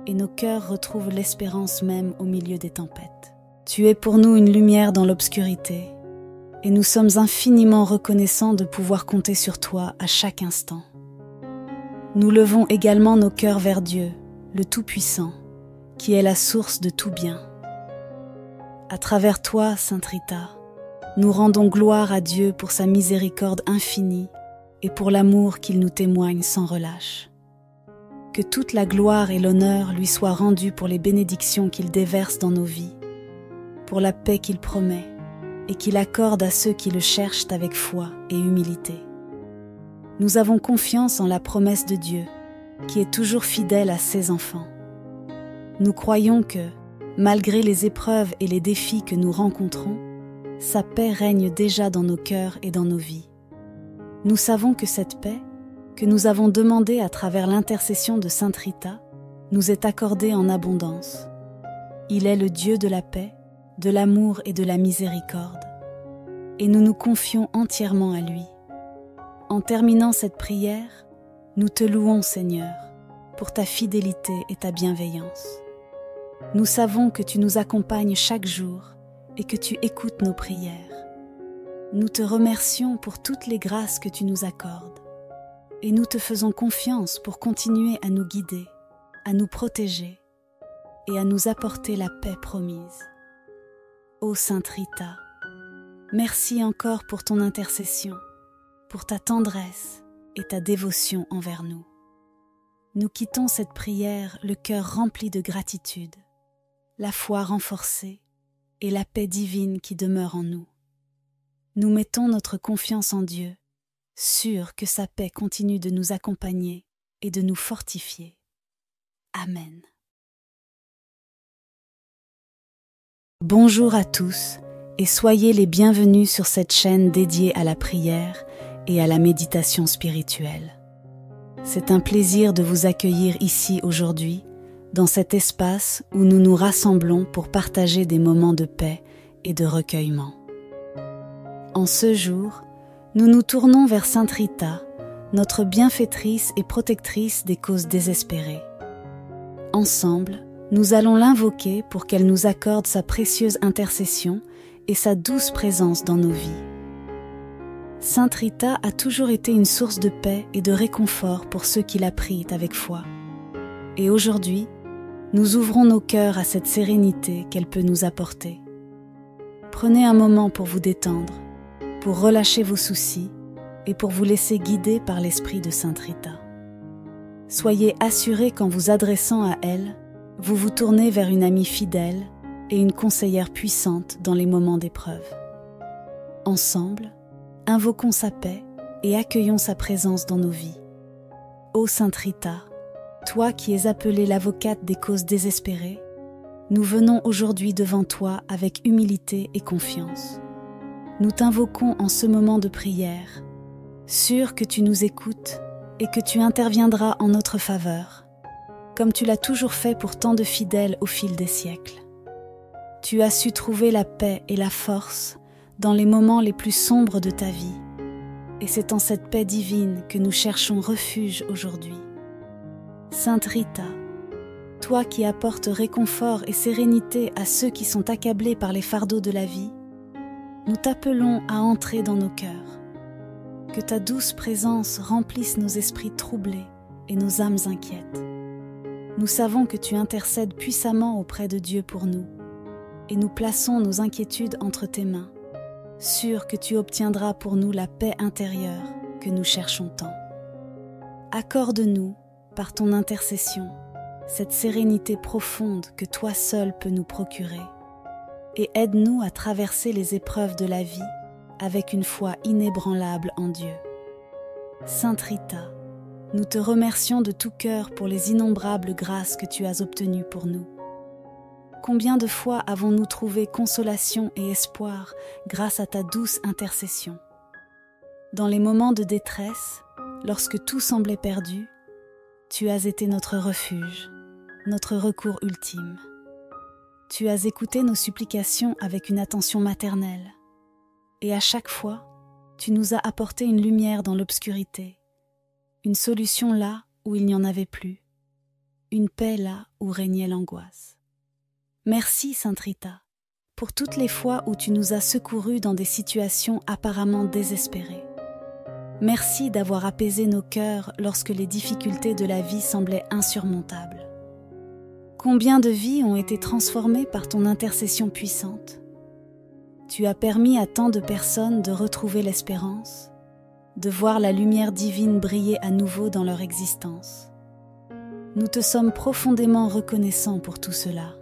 et nos cœurs retrouvent l'espérance même au milieu des tempêtes. Tu es pour nous une lumière dans l'obscurité, et nous sommes infiniment reconnaissants de pouvoir compter sur toi à chaque instant. Nous levons également nos cœurs vers Dieu, le Tout-Puissant, qui est la source de tout bien. À travers toi, Sainte Rita, nous rendons gloire à Dieu pour sa miséricorde infinie et pour l'amour qu'il nous témoigne sans relâche. Que toute la gloire et l'honneur lui soient rendus pour les bénédictions qu'il déverse dans nos vies, pour la paix qu'il promet et qu'il accorde à ceux qui le cherchent avec foi et humilité. Nous avons confiance en la promesse de Dieu, qui est toujours fidèle à ses enfants. Nous croyons que, malgré les épreuves et les défis que nous rencontrons, sa paix règne déjà dans nos cœurs et dans nos vies. Nous savons que cette paix, que nous avons demandée à travers l'intercession de Sainte Rita, nous est accordée en abondance. Il est le Dieu de la paix, de l'amour et de la miséricorde, et nous nous confions entièrement à lui. En terminant cette prière, nous te louons, Seigneur, pour ta fidélité et ta bienveillance. Nous savons que tu nous accompagnes chaque jour et que tu écoutes nos prières. Nous te remercions pour toutes les grâces que tu nous accordes et nous te faisons confiance pour continuer à nous guider, à nous protéger et à nous apporter la paix promise. Ô Sainte Rita, merci encore pour ton intercession, pour ta tendresse et ta dévotion envers nous. Nous quittons cette prière le cœur rempli de gratitude, la foi renforcée et la paix divine qui demeure en nous. Nous mettons notre confiance en Dieu, sûrs que sa paix continue de nous accompagner et de nous fortifier. Amen. Bonjour à tous et soyez les bienvenus sur cette chaîne dédiée à la prière et à la méditation spirituelle. C'est un plaisir de vous accueillir ici aujourd'hui, dans cet espace où nous nous rassemblons pour partager des moments de paix et de recueillement. En ce jour, nous nous tournons vers Sainte Rita, notre bienfaitrice et protectrice des causes désespérées. Ensemble, nous allons l'invoquer pour qu'elle nous accorde sa précieuse intercession et sa douce présence dans nos vies. Sainte Rita a toujours été une source de paix et de réconfort pour ceux qui la prient avec foi. Et aujourd'hui, nous ouvrons nos cœurs à cette sérénité qu'elle peut nous apporter. Prenez un moment pour vous détendre, pour relâcher vos soucis et pour vous laisser guider par l'esprit de Sainte Rita. Soyez assurés qu'en vous adressant à elle, vous vous tournez vers une amie fidèle et une conseillère puissante dans les moments d'épreuve. Ensemble, invoquons sa paix et accueillons sa présence dans nos vies. Ô Sainte Rita, toi qui es appelée l'avocate des causes désespérées, nous venons aujourd'hui devant toi avec humilité et confiance. Nous t'invoquons en ce moment de prière, sûrs que tu nous écoutes et que tu interviendras en notre faveur, comme tu l'as toujours fait pour tant de fidèles au fil des siècles. Tu as su trouver la paix et la force dans les moments les plus sombres de ta vie, et c'est en cette paix divine que nous cherchons refuge aujourd'hui. Sainte Rita, toi qui apportes réconfort et sérénité à ceux qui sont accablés par les fardeaux de la vie, nous t'appelons à entrer dans nos cœurs. Que ta douce présence remplisse nos esprits troublés et nos âmes inquiètes. Nous savons que tu intercèdes puissamment auprès de Dieu pour nous, et nous plaçons nos inquiétudes entre tes mains, sûrs que tu obtiendras pour nous la paix intérieure que nous cherchons tant. Accorde-nous, par ton intercession, cette sérénité profonde que toi seul peux nous procurer, et aide-nous à traverser les épreuves de la vie avec une foi inébranlable en Dieu. Sainte Rita, nous te remercions de tout cœur pour les innombrables grâces que tu as obtenues pour nous. Combien de fois avons-nous trouvé consolation et espoir grâce à ta douce intercession? Dans les moments de détresse, lorsque tout semblait perdu, tu as été notre refuge, notre recours ultime. Tu as écouté nos supplications avec une attention maternelle, et à chaque fois, tu nous as apporté une lumière dans l'obscurité, une solution là où il n'y en avait plus, une paix là où régnait l'angoisse. Merci, Sainte Rita, pour toutes les fois où tu nous as secourus dans des situations apparemment désespérées. Merci d'avoir apaisé nos cœurs lorsque les difficultés de la vie semblaient insurmontables. Combien de vies ont été transformées par ton intercession puissante? Tu as permis à tant de personnes de retrouver l'espérance, de voir la lumière divine briller à nouveau dans leur existence. Nous te sommes profondément reconnaissants pour tout cela.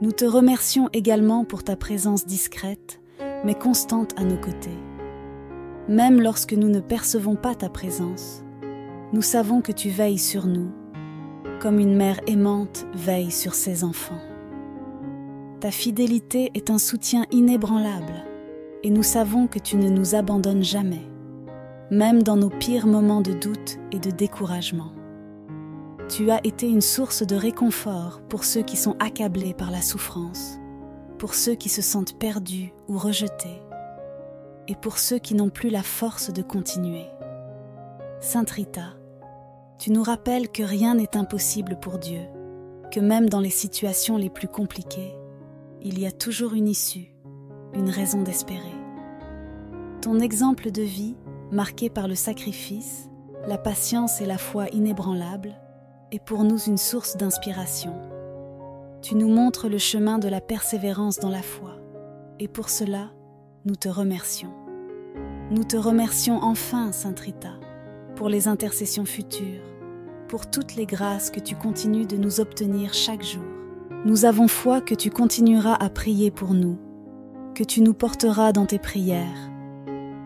Nous te remercions également pour ta présence discrète, mais constante à nos côtés. Même lorsque nous ne percevons pas ta présence, nous savons que tu veilles sur nous, comme une mère aimante veille sur ses enfants. Ta fidélité est un soutien inébranlable, et nous savons que tu ne nous abandonnes jamais, même dans nos pires moments de doute et de découragement. Tu as été une source de réconfort pour ceux qui sont accablés par la souffrance, pour ceux qui se sentent perdus ou rejetés, et pour ceux qui n'ont plus la force de continuer. Sainte Rita, tu nous rappelles que rien n'est impossible pour Dieu, que même dans les situations les plus compliquées, il y a toujours une issue, une raison d'espérer. Ton exemple de vie, marqué par le sacrifice, la patience et la foi inébranlables, est pour nous une source d'inspiration. Tu nous montres le chemin de la persévérance dans la foi, et pour cela, nous te remercions. Nous te remercions enfin, Sainte Rita, pour les intercessions futures, pour toutes les grâces que tu continues de nous obtenir chaque jour. Nous avons foi que tu continueras à prier pour nous, que tu nous porteras dans tes prières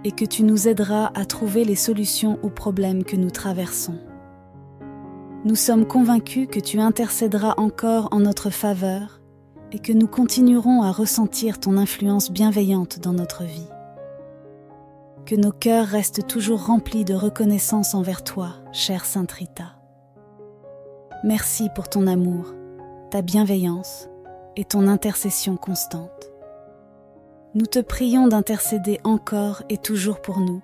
et que tu nous aideras à trouver les solutions aux problèmes que nous traversons. Nous sommes convaincus que tu intercéderas encore en notre faveur et que nous continuerons à ressentir ton influence bienveillante dans notre vie. Que nos cœurs restent toujours remplis de reconnaissance envers toi, chère Sainte Rita. Merci pour ton amour, ta bienveillance et ton intercession constante. Nous te prions d'intercéder encore et toujours pour nous,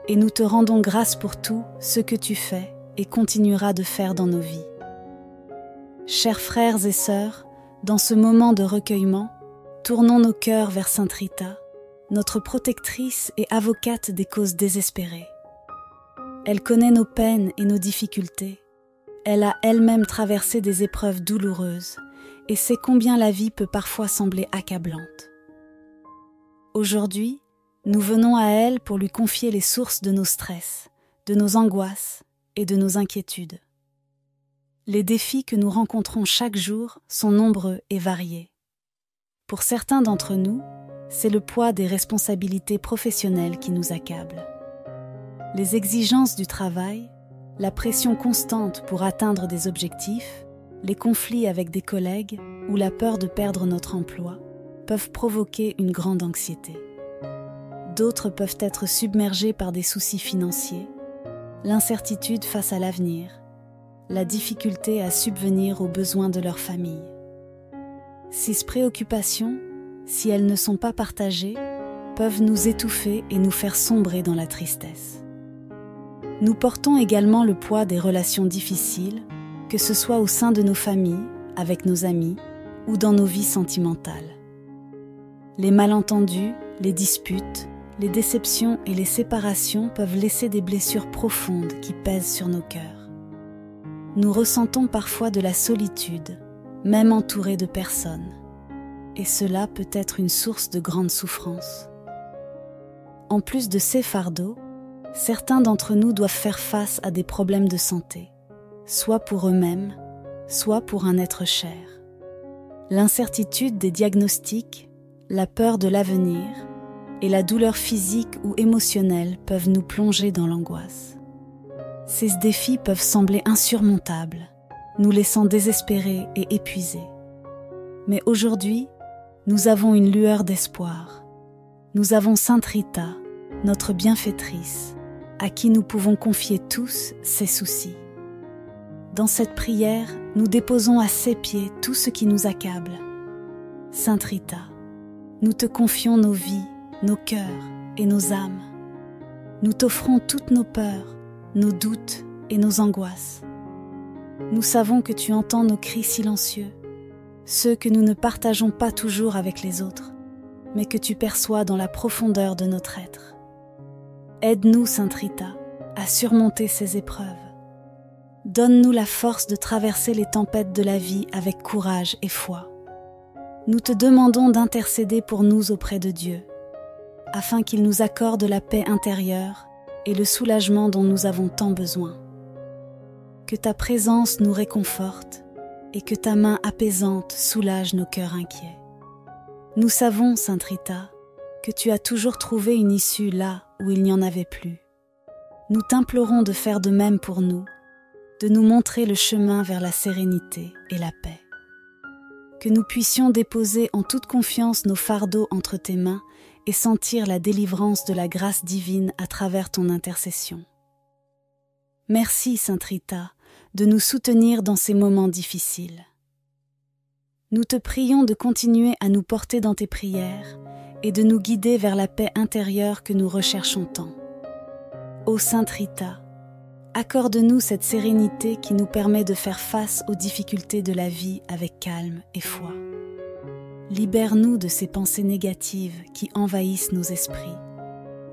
et nous te rendons grâce pour tout ce que tu fais et continueras de faire dans nos vies. Chers frères et sœurs, dans ce moment de recueillement, tournons nos cœurs vers Sainte Rita, notre protectrice et avocate des causes désespérées. Elle connaît nos peines et nos difficultés. Elle a elle-même traversé des épreuves douloureuses et sait combien la vie peut parfois sembler accablante. Aujourd'hui, nous venons à elle pour lui confier les sources de nos stress, de nos angoisses et de nos inquiétudes. Les défis que nous rencontrons chaque jour sont nombreux et variés. Pour certains d'entre nous, c'est le poids des responsabilités professionnelles qui nous accable. Les exigences du travail, la pression constante pour atteindre des objectifs, les conflits avec des collègues ou la peur de perdre notre emploi peuvent provoquer une grande anxiété. D'autres peuvent être submergés par des soucis financiers, l'incertitude face à l'avenir, la difficulté à subvenir aux besoins de leur famille. Ces préoccupations, si elles ne sont pas partagées, peuvent nous étouffer et nous faire sombrer dans la tristesse. Nous portons également le poids des relations difficiles, que ce soit au sein de nos familles, avec nos amis ou dans nos vies sentimentales. Les malentendus, les disputes, les déceptions et les séparations peuvent laisser des blessures profondes qui pèsent sur nos cœurs. Nous ressentons parfois de la solitude, même entourés de personnes, et cela peut être une source de grande souffrance. En plus de ces fardeaux, certains d'entre nous doivent faire face à des problèmes de santé, soit pour eux-mêmes, soit pour un être cher. L'incertitude des diagnostics, la peur de l'avenir et la douleur physique ou émotionnelle peuvent nous plonger dans l'angoisse. Ces défis peuvent sembler insurmontables, nous laissant désespérés et épuisés. Mais aujourd'hui, nous avons une lueur d'espoir. Nous avons Sainte Rita, notre bienfaitrice, à qui nous pouvons confier tous ces soucis. Dans cette prière, nous déposons à ses pieds tout ce qui nous accable. Sainte Rita, nous te confions nos vies, nos cœurs et nos âmes. Nous t'offrons toutes nos peurs, nos doutes et nos angoisses. Nous savons que tu entends nos cris silencieux, ceux que nous ne partageons pas toujours avec les autres, mais que tu perçois dans la profondeur de notre être. Aide-nous, Sainte Rita, à surmonter ces épreuves. Donne-nous la force de traverser les tempêtes de la vie avec courage et foi. Nous te demandons d'intercéder pour nous auprès de Dieu, afin qu'il nous accorde la paix intérieure et le soulagement dont nous avons tant besoin. Que ta présence nous réconforte et que ta main apaisante soulage nos cœurs inquiets. Nous savons, Sainte Rita, que tu as toujours trouvé une issue là où il n'y en avait plus. Nous t'implorons de faire de même pour nous, de nous montrer le chemin vers la sérénité et la paix. Que nous puissions déposer en toute confiance nos fardeaux entre tes mains et sentir la délivrance de la grâce divine à travers ton intercession. Merci, Sainte Rita, de nous soutenir dans ces moments difficiles. Nous te prions de continuer à nous porter dans tes prières et de nous guider vers la paix intérieure que nous recherchons tant. Ô Sainte Rita, accorde-nous cette sérénité qui nous permet de faire face aux difficultés de la vie avec calme et foi. Libère-nous de ces pensées négatives qui envahissent nos esprits,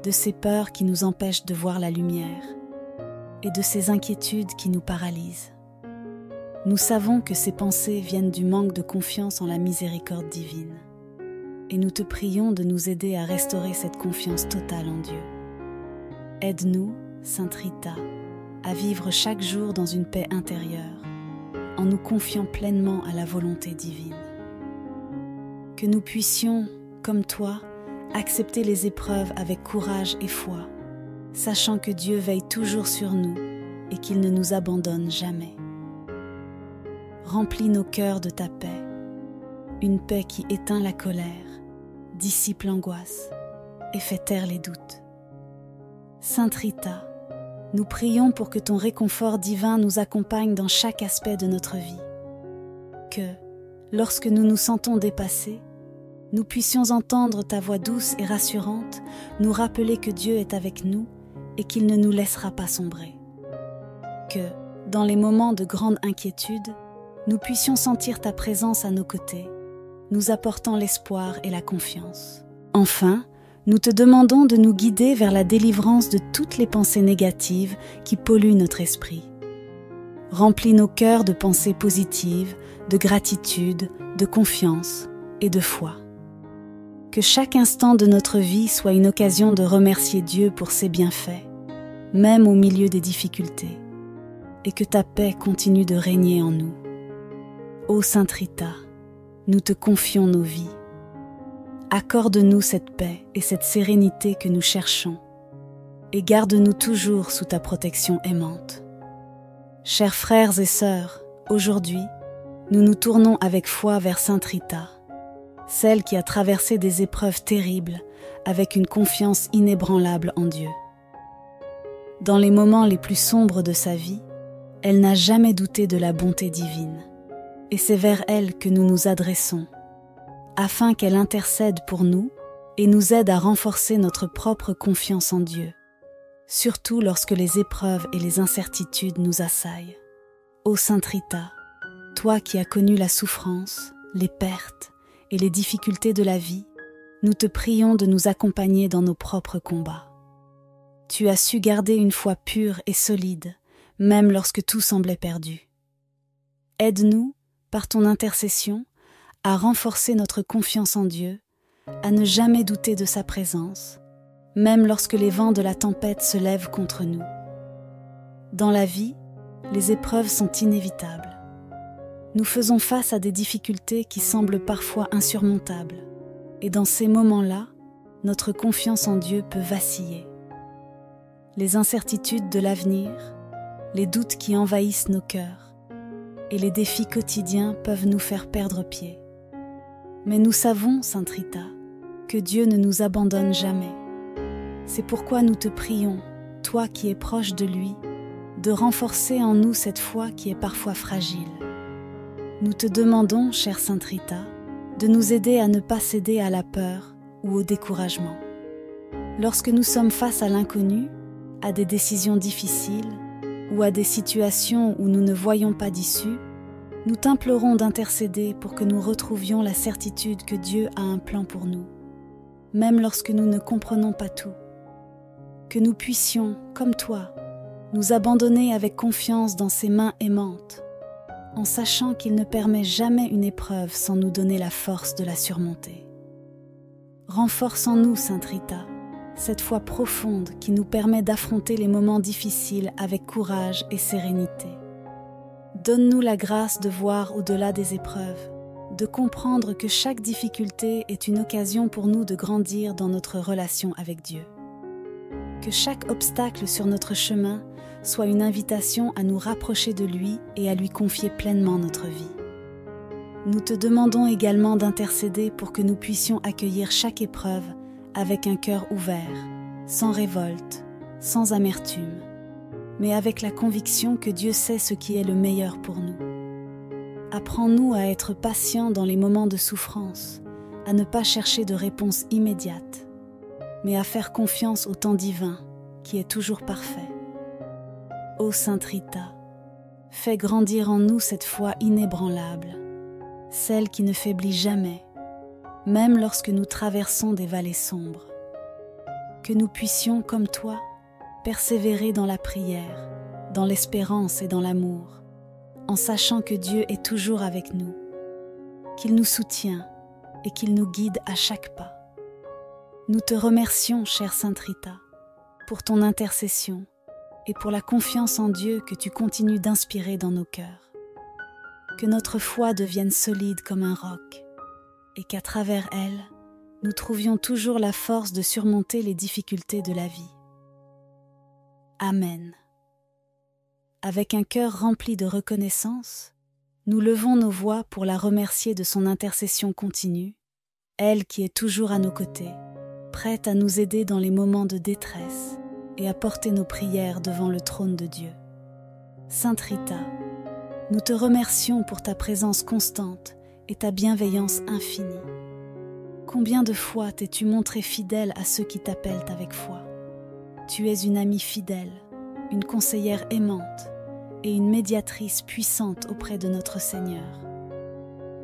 de ces peurs qui nous empêchent de voir la lumière et de ces inquiétudes qui nous paralysent. Nous savons que ces pensées viennent du manque de confiance en la miséricorde divine. Et nous te prions de nous aider à restaurer cette confiance totale en Dieu. Aide-nous, Sainte Rita, à vivre chaque jour dans une paix intérieure, en nous confiant pleinement à la volonté divine. Que nous puissions, comme toi, accepter les épreuves avec courage et foi, sachant que Dieu veille toujours sur nous et qu'il ne nous abandonne jamais. Remplis nos cœurs de ta paix, une paix qui éteint la colère, dissipe l'angoisse et fait taire les doutes. Sainte Rita, nous prions pour que ton réconfort divin nous accompagne dans chaque aspect de notre vie. Que, lorsque nous nous sentons dépassés, nous puissions entendre ta voix douce et rassurante nous rappeler que Dieu est avec nous et qu'il ne nous laissera pas sombrer. Que, dans les moments de grande inquiétude, nous puissions sentir ta présence à nos côtés, nous apportant l'espoir et la confiance. Enfin, nous te demandons de nous guider vers la délivrance de toutes les pensées négatives qui polluent notre esprit. Remplis nos cœurs de pensées positives, de gratitude, de confiance et de foi. Que chaque instant de notre vie soit une occasion de remercier Dieu pour ses bienfaits, même au milieu des difficultés, et que ta paix continue de régner en nous. Ô Sainte Rita, nous te confions nos vies. Accorde-nous cette paix et cette sérénité que nous cherchons, et garde-nous toujours sous ta protection aimante. Chers frères et sœurs, aujourd'hui, nous nous tournons avec foi vers Sainte Rita, celle qui a traversé des épreuves terribles avec une confiance inébranlable en Dieu. Dans les moments les plus sombres de sa vie, elle n'a jamais douté de la bonté divine, et c'est vers elle que nous nous adressons, afin qu'elle intercède pour nous et nous aide à renforcer notre propre confiance en Dieu, surtout lorsque les épreuves et les incertitudes nous assaillent. Ô Sainte Rita, toi qui as connu la souffrance, les pertes et les difficultés de la vie, nous te prions de nous accompagner dans nos propres combats. Tu as su garder une foi pure et solide, même lorsque tout semblait perdu. Aide-nous, par ton intercession, à renforcer notre confiance en Dieu, à ne jamais douter de sa présence, même lorsque les vents de la tempête se lèvent contre nous. Dans la vie, les épreuves sont inévitables. Nous faisons face à des difficultés qui semblent parfois insurmontables, et dans ces moments-là, notre confiance en Dieu peut vaciller. Les incertitudes de l'avenir, les doutes qui envahissent nos cœurs, et les défis quotidiens peuvent nous faire perdre pied. Mais nous savons, Sainte Rita, que Dieu ne nous abandonne jamais. C'est pourquoi nous te prions, toi qui es proche de lui, de renforcer en nous cette foi qui est parfois fragile. Nous te demandons, chère Sainte Rita, de nous aider à ne pas céder à la peur ou au découragement. Lorsque nous sommes face à l'inconnu, à des décisions difficiles ou à des situations où nous ne voyons pas d'issue, nous t'implorons d'intercéder pour que nous retrouvions la certitude que Dieu a un plan pour nous, même lorsque nous ne comprenons pas tout. Que nous puissions, comme toi, nous abandonner avec confiance dans ses mains aimantes, en sachant qu'il ne permet jamais une épreuve sans nous donner la force de la surmonter. Renforce en nous, Sainte Rita, cette foi profonde qui nous permet d'affronter les moments difficiles avec courage et sérénité. Donne-nous la grâce de voir au-delà des épreuves, de comprendre que chaque difficulté est une occasion pour nous de grandir dans notre relation avec Dieu. Que chaque obstacle sur notre chemin soit une invitation à nous rapprocher de lui et à lui confier pleinement notre vie. Nous te demandons également d'intercéder pour que nous puissions accueillir chaque épreuve avec un cœur ouvert, sans révolte, sans amertume, mais avec la conviction que Dieu sait ce qui est le meilleur pour nous. Apprends-nous à être patients dans les moments de souffrance, à ne pas chercher de réponse immédiate, mais à faire confiance au temps divin qui est toujours parfait. Ô Sainte Rita, fais grandir en nous cette foi inébranlable, celle qui ne faiblit jamais, même lorsque nous traversons des vallées sombres. Que nous puissions, comme toi, persévérer dans la prière, dans l'espérance et dans l'amour, en sachant que Dieu est toujours avec nous, qu'il nous soutient et qu'il nous guide à chaque pas. Nous te remercions, chère Sainte Rita, pour ton intercession et pour la confiance en Dieu que tu continues d'inspirer dans nos cœurs. Que notre foi devienne solide comme un roc et qu'à travers elle, nous trouvions toujours la force de surmonter les difficultés de la vie. Amen. Avec un cœur rempli de reconnaissance, nous levons nos voix pour la remercier de son intercession continue, elle qui est toujours à nos côtés, prête à nous aider dans les moments de détresse et à porter nos prières devant le trône de Dieu. Sainte Rita, nous te remercions pour ta présence constante et ta bienveillance infinie. Combien de fois t'es-tu montrée fidèle à ceux qui t'appellent avec foi? Tu es une amie fidèle, une conseillère aimante et une médiatrice puissante auprès de notre Seigneur.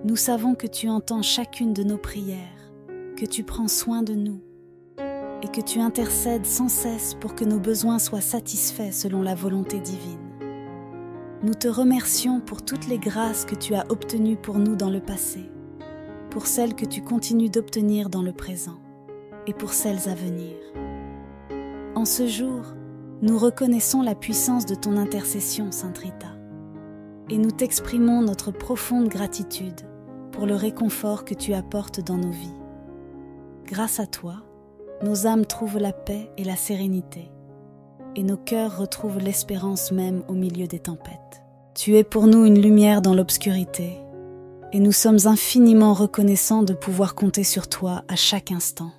Nous savons que tu entends chacune de nos prières, que tu prends soin de nous et que tu intercèdes sans cesse pour que nos besoins soient satisfaits selon la volonté divine. Nous te remercions pour toutes les grâces que tu as obtenues pour nous dans le passé, pour celles que tu continues d'obtenir dans le présent et pour celles à venir. En ce jour, nous reconnaissons la puissance de ton intercession, Sainte Rita, et nous t'exprimons notre profonde gratitude pour le réconfort que tu apportes dans nos vies. Grâce à toi, nos âmes trouvent la paix et la sérénité, et nos cœurs retrouvent l'espérance même au milieu des tempêtes. Tu es pour nous une lumière dans l'obscurité, et nous sommes infiniment reconnaissants de pouvoir compter sur toi à chaque instant.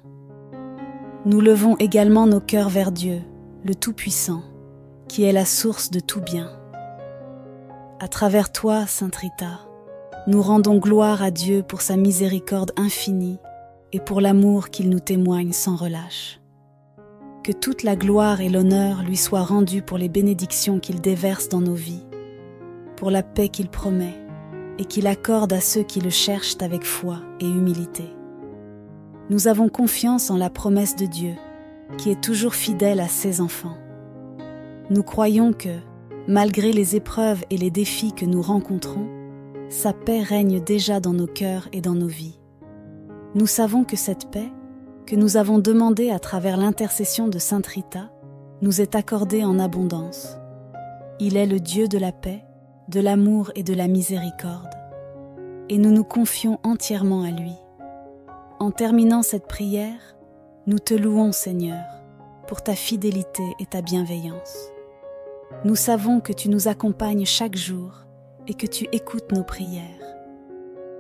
Nous levons également nos cœurs vers Dieu, le Tout-Puissant, qui est la source de tout bien. À travers toi, Sainte Rita, nous rendons gloire à Dieu pour sa miséricorde infinie et pour l'amour qu'il nous témoigne sans relâche. Que toute la gloire et l'honneur lui soient rendus pour les bénédictions qu'il déverse dans nos vies, pour la paix qu'il promet et qu'il accorde à ceux qui le cherchent avec foi et humilité. Nous avons confiance en la promesse de Dieu, qui est toujours fidèle à ses enfants. Nous croyons que, malgré les épreuves et les défis que nous rencontrons, sa paix règne déjà dans nos cœurs et dans nos vies. Nous savons que cette paix, que nous avons demandée à travers l'intercession de Sainte Rita, nous est accordée en abondance. Il est le Dieu de la paix, de l'amour et de la miséricorde, et nous nous confions entièrement à lui. En terminant cette prière, nous te louons, Seigneur, pour ta fidélité et ta bienveillance. Nous savons que tu nous accompagnes chaque jour et que tu écoutes nos prières.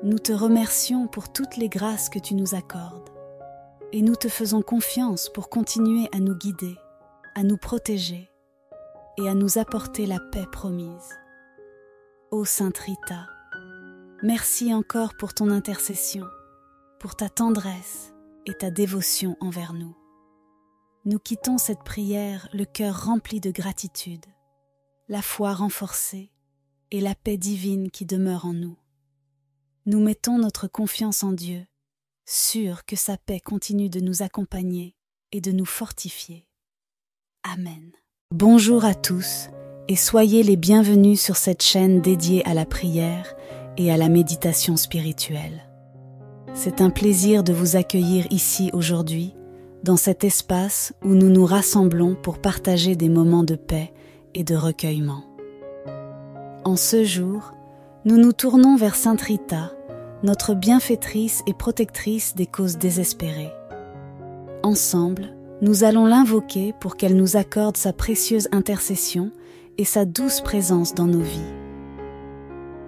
Nous te remercions pour toutes les grâces que tu nous accordes et nous te faisons confiance pour continuer à nous guider, à nous protéger et à nous apporter la paix promise. Ô Sainte Rita, merci encore pour ton intercession, pour ta tendresse et ta dévotion envers nous. Nous quittons cette prière le cœur rempli de gratitude, la foi renforcée et la paix divine qui demeure en nous. Nous mettons notre confiance en Dieu, sûrs que sa paix continue de nous accompagner et de nous fortifier. Amen. Bonjour à tous et soyez les bienvenus sur cette chaîne dédiée à la prière et à la méditation spirituelle. C'est un plaisir de vous accueillir ici aujourd'hui, dans cet espace où nous nous rassemblons pour partager des moments de paix et de recueillement. En ce jour, nous nous tournons vers Sainte Rita, notre bienfaitrice et protectrice des causes désespérées. Ensemble, Nous allons l'invoquer pour qu'elle nous accorde sa précieuse intercession et sa douce présence dans nos vies.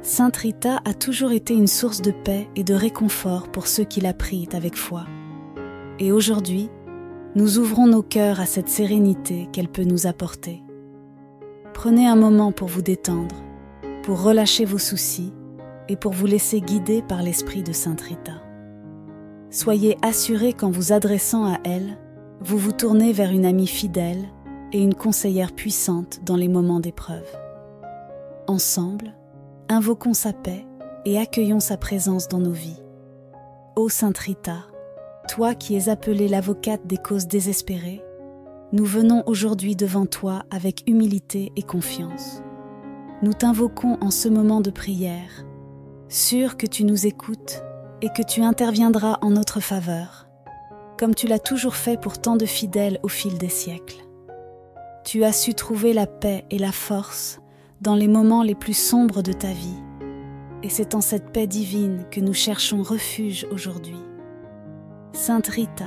Sainte Rita a toujours été une source de paix et de réconfort pour ceux qui la prient avec foi. Et aujourd'hui, nous ouvrons nos cœurs à cette sérénité qu'elle peut nous apporter. Prenez un moment pour vous détendre, pour relâcher vos soucis et pour vous laisser guider par l'esprit de Sainte Rita. Soyez assurés qu'en vous adressant à elle, vous vous tournez vers une amie fidèle et une conseillère puissante dans les moments d'épreuve. Ensemble, invoquons sa paix et accueillons sa présence dans nos vies. Ô Sainte Rita, toi qui es appelée l'avocate des causes désespérées, nous venons aujourd'hui devant toi avec humilité et confiance. Nous t'invoquons en ce moment de prière, sûrs que tu nous écoutes et que tu interviendras en notre faveur, comme tu l'as toujours fait pour tant de fidèles au fil des siècles. Tu as su trouver la paix et la force dans les moments les plus sombres de ta vie, et c'est en cette paix divine que nous cherchons refuge aujourd'hui. Sainte Rita,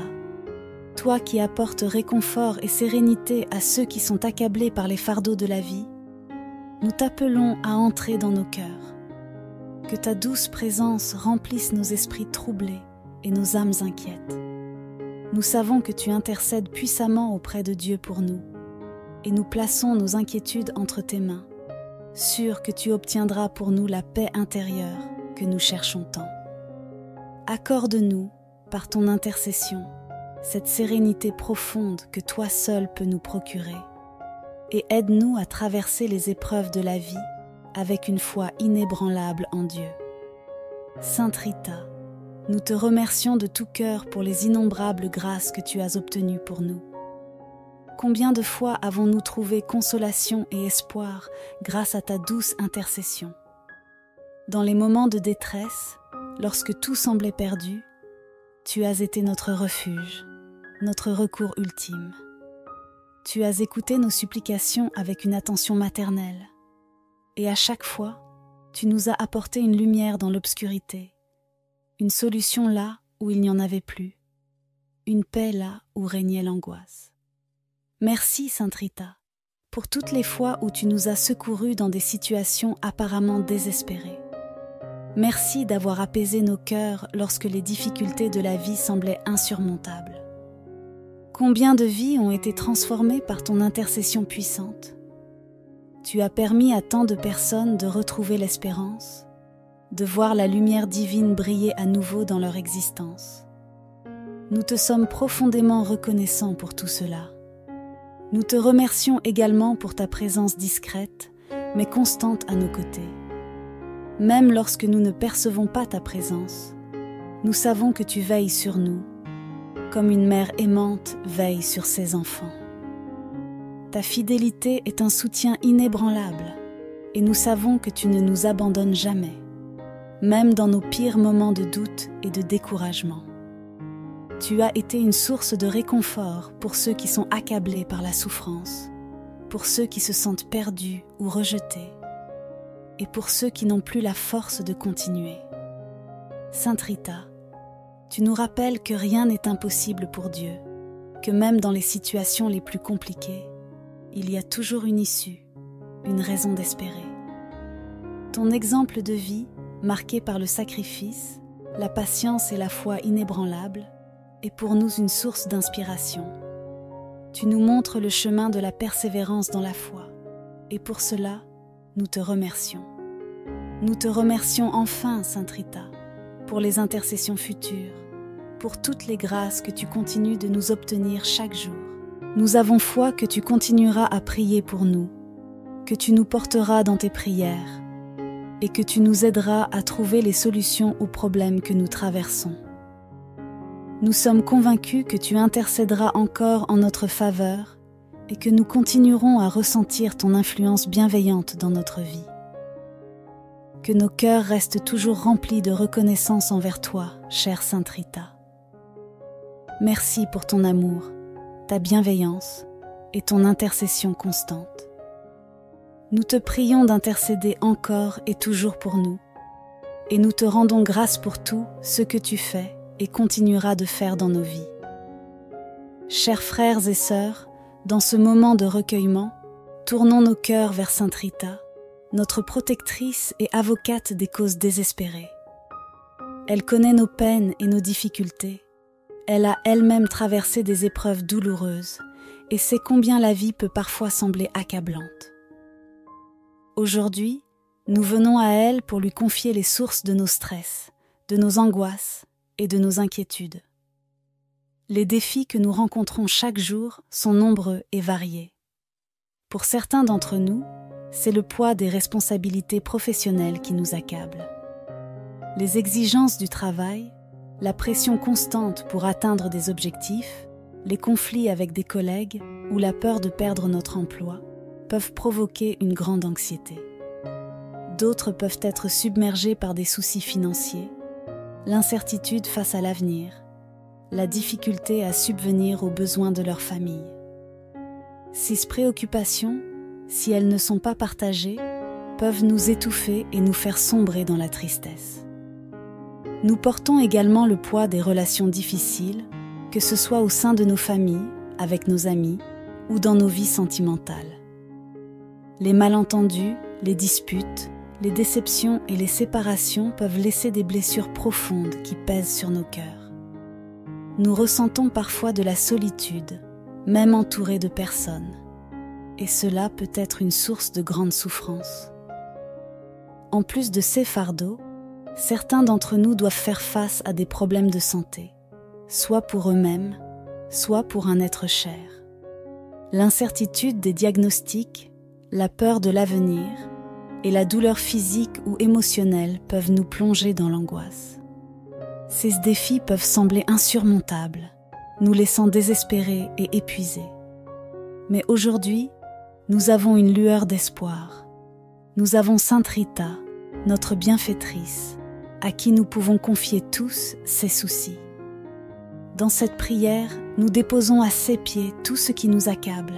toi qui apportes réconfort et sérénité à ceux qui sont accablés par les fardeaux de la vie, nous t'appelons à entrer dans nos cœurs. Que ta douce présence remplisse nos esprits troublés et nos âmes inquiètes. Nous savons que tu intercèdes puissamment auprès de Dieu pour nous, et nous plaçons nos inquiétudes entre tes mains, sûrs que tu obtiendras pour nous la paix intérieure que nous cherchons tant. Accorde-nous, par ton intercession, cette sérénité profonde que toi seul peux nous procurer, et aide-nous à traverser les épreuves de la vie avec une foi inébranlable en Dieu. Sainte Rita, nous te remercions de tout cœur pour les innombrables grâces que tu as obtenues pour nous. Combien de fois avons-nous trouvé consolation et espoir grâce à ta douce intercession? Dans les moments de détresse, lorsque tout semblait perdu, tu as été notre refuge, notre recours ultime. Tu as écouté nos supplications avec une attention maternelle, et à chaque fois, tu nous as apporté une lumière dans l'obscurité, une solution là où il n'y en avait plus, une paix là où régnait l'angoisse. Merci, Sainte Rita, pour toutes les fois où tu nous as secourus dans des situations apparemment désespérées. Merci d'avoir apaisé nos cœurs lorsque les difficultés de la vie semblaient insurmontables. Combien de vies ont été transformées par ton intercession puissante? Tu as permis à tant de personnes de retrouver l'espérance, de voir la lumière divine briller à nouveau dans leur existence. Nous te sommes profondément reconnaissants pour tout cela. Nous te remercions également pour ta présence discrète, mais constante à nos côtés. Même lorsque nous ne percevons pas ta présence, nous savons que tu veilles sur nous, comme une mère aimante veille sur ses enfants. Ta fidélité est un soutien inébranlable, et nous savons que tu ne nous abandonnes jamais, même dans nos pires moments de doute et de découragement. Tu as été une source de réconfort pour ceux qui sont accablés par la souffrance, pour ceux qui se sentent perdus ou rejetés, et pour ceux qui n'ont plus la force de continuer. Sainte Rita, tu nous rappelles que rien n'est impossible pour Dieu, que même dans les situations les plus compliquées, il y a toujours une issue, une raison d'espérer. Ton exemple de vie, marqué par le sacrifice, la patience et la foi inébranlables, est pour nous une source d'inspiration. Tu nous montres le chemin de la persévérance dans la foi, et pour cela, nous te remercions. Nous te remercions enfin, Sainte Rita, pour les intercessions futures, pour toutes les grâces que tu continues de nous obtenir chaque jour. Nous avons foi que tu continueras à prier pour nous, que tu nous porteras dans tes prières, et que tu nous aideras à trouver les solutions aux problèmes que nous traversons. Nous sommes convaincus que tu intercéderas encore en notre faveur et que nous continuerons à ressentir ton influence bienveillante dans notre vie. Que nos cœurs restent toujours remplis de reconnaissance envers toi, chère Sainte Rita. Merci pour ton amour, ta bienveillance et ton intercession constante. Nous te prions d'intercéder encore et toujours pour nous, et nous te rendons grâce pour tout ce que tu fais et continueras de faire dans nos vies. Chers frères et sœurs, dans ce moment de recueillement, tournons nos cœurs vers Sainte Rita, notre protectrice et avocate des causes désespérées. Elle connaît nos peines et nos difficultés. Elle a elle-même traversé des épreuves douloureuses et sait combien la vie peut parfois sembler accablante. Aujourd'hui, nous venons à elle pour lui confier les sources de nos stress, de nos angoisses et de nos inquiétudes. Les défis que nous rencontrons chaque jour sont nombreux et variés. Pour certains d'entre nous, c'est le poids des responsabilités professionnelles qui nous accable. Les exigences du travail, la pression constante pour atteindre des objectifs, les conflits avec des collègues ou la peur de perdre notre emploi peuvent provoquer une grande anxiété. D'autres peuvent être submergés par des soucis financiers, l'incertitude face à l'avenir, la difficulté à subvenir aux besoins de leur famille. Ces préoccupations, si elles ne sont pas partagées, peuvent nous étouffer et nous faire sombrer dans la tristesse. Nous portons également le poids des relations difficiles, que ce soit au sein de nos familles, avec nos amis ou dans nos vies sentimentales. Les malentendus, les disputes, les déceptions et les séparations peuvent laisser des blessures profondes qui pèsent sur nos cœurs. Nous ressentons parfois de la solitude, même entourés de personnes, et cela peut être une source de grande souffrance. En plus de ces fardeaux, certains d'entre nous doivent faire face à des problèmes de santé, soit pour eux-mêmes, soit pour un être cher. L'incertitude des diagnostics, la peur de l'avenir et la douleur physique ou émotionnelle peuvent nous plonger dans l'angoisse. Ces défis peuvent sembler insurmontables, nous laissant désespérés et épuisés. Mais aujourd'hui, nous avons une lueur d'espoir. Nous avons Sainte Rita, notre bienfaitrice, à qui nous pouvons confier tous ces soucis. Dans cette prière, nous déposons à ses pieds tout ce qui nous accable.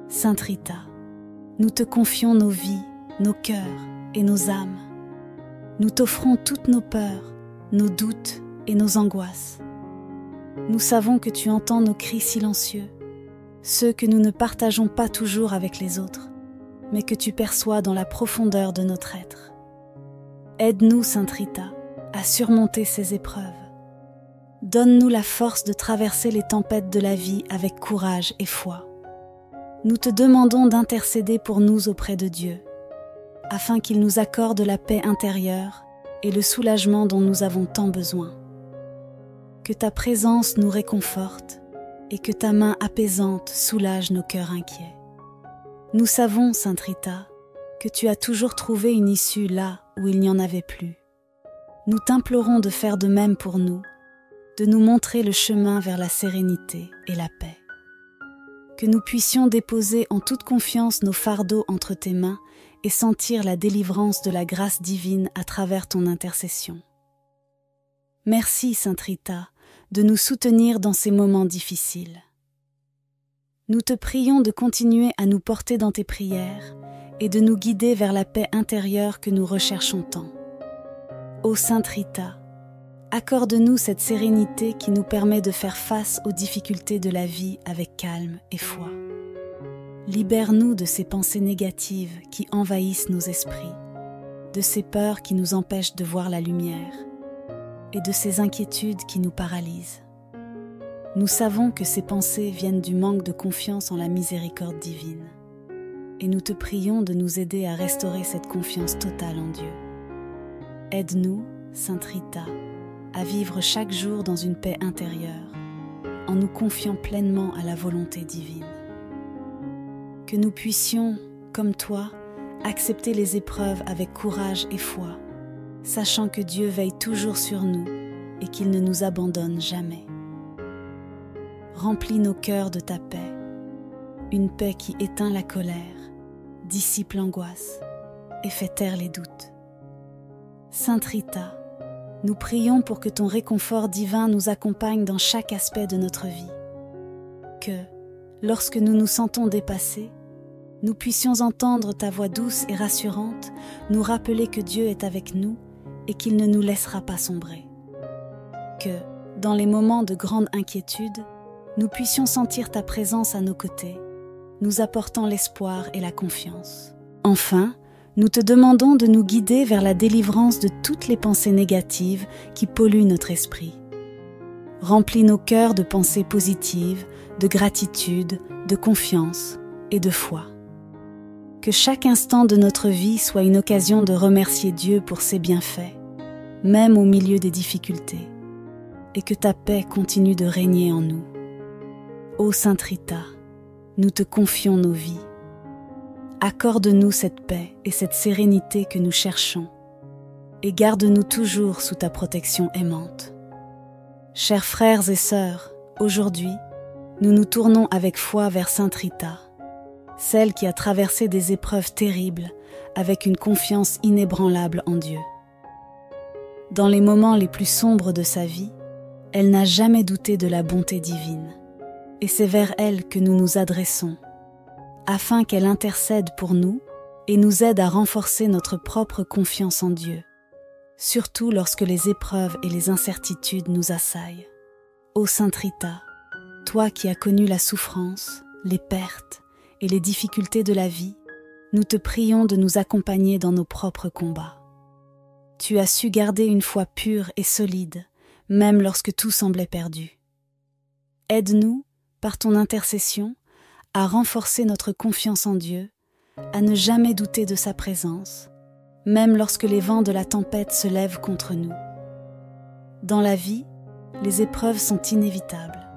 Sainte Rita, nous te confions nos vies, nos cœurs et nos âmes. Nous t'offrons toutes nos peurs, nos doutes et nos angoisses. Nous savons que tu entends nos cris silencieux, ceux que nous ne partageons pas toujours avec les autres, mais que tu perçois dans la profondeur de notre être. Aide-nous, Sainte Rita, à surmonter ces épreuves. Donne-nous la force de traverser les tempêtes de la vie avec courage et foi. Nous te demandons d'intercéder pour nous auprès de Dieu, afin qu'il nous accorde la paix intérieure et le soulagement dont nous avons tant besoin. Que ta présence nous réconforte et que ta main apaisante soulage nos cœurs inquiets. Nous savons, Sainte Rita, que tu as toujours trouvé une issue là où il n'y en avait plus. Nous t'implorons de faire de même pour nous, de nous montrer le chemin vers la sérénité et la paix. Que nous puissions déposer en toute confiance nos fardeaux entre tes mains et sentir la délivrance de la grâce divine à travers ton intercession. Merci, Sainte Rita, de nous soutenir dans ces moments difficiles. Nous te prions de continuer à nous porter dans tes prières et de nous guider vers la paix intérieure que nous recherchons tant. Ô Sainte Rita, accorde-nous cette sérénité qui nous permet de faire face aux difficultés de la vie avec calme et foi. Libère-nous de ces pensées négatives qui envahissent nos esprits, de ces peurs qui nous empêchent de voir la lumière et de ces inquiétudes qui nous paralysent. Nous savons que ces pensées viennent du manque de confiance en la miséricorde divine, et nous te prions de nous aider à restaurer cette confiance totale en Dieu. Aide-nous, Sainte Rita, à vivre chaque jour dans une paix intérieure, en nous confiant pleinement à la volonté divine. Que nous puissions, comme toi, accepter les épreuves avec courage et foi, sachant que Dieu veille toujours sur nous et qu'il ne nous abandonne jamais. Remplis nos cœurs de ta paix, une paix qui éteint la colère, dissipe l'angoisse et fait taire les doutes. Sainte Rita, nous prions pour que ton réconfort divin nous accompagne dans chaque aspect de notre vie. Que, lorsque nous nous sentons dépassés, nous puissions entendre ta voix douce et rassurante nous rappeler que Dieu est avec nous et qu'il ne nous laissera pas sombrer. Que, dans les moments de grande inquiétude, nous puissions sentir ta présence à nos côtés, nous apportant l'espoir et la confiance. Enfin, nous te demandons de nous guider vers la délivrance de toutes les pensées négatives qui polluent notre esprit. Remplis nos cœurs de pensées positives, de gratitude, de confiance et de foi. Que chaque instant de notre vie soit une occasion de remercier Dieu pour ses bienfaits, même au milieu des difficultés, et que ta paix continue de régner en nous. Ô Sainte Rita, nous te confions nos vies. Accorde-nous cette paix et cette sérénité que nous cherchons, et garde-nous toujours sous ta protection aimante. Chers frères et sœurs, aujourd'hui, nous nous tournons avec foi vers Sainte Rita, celle qui a traversé des épreuves terribles avec une confiance inébranlable en Dieu. Dans les moments les plus sombres de sa vie, elle n'a jamais douté de la bonté divine, et c'est vers elle que nous nous adressons, afin qu'elle intercède pour nous et nous aide à renforcer notre propre confiance en Dieu, surtout lorsque les épreuves et les incertitudes nous assaillent. Ô Sainte Rita, toi qui as connu la souffrance, les pertes et les difficultés de la vie, nous te prions de nous accompagner dans nos propres combats. Tu as su garder une foi pure et solide, même lorsque tout semblait perdu. Aide-nous, par ton intercession, à renforcer notre confiance en Dieu, à ne jamais douter de sa présence, même lorsque les vents de la tempête se lèvent contre nous. Dans la vie, les épreuves sont inévitables.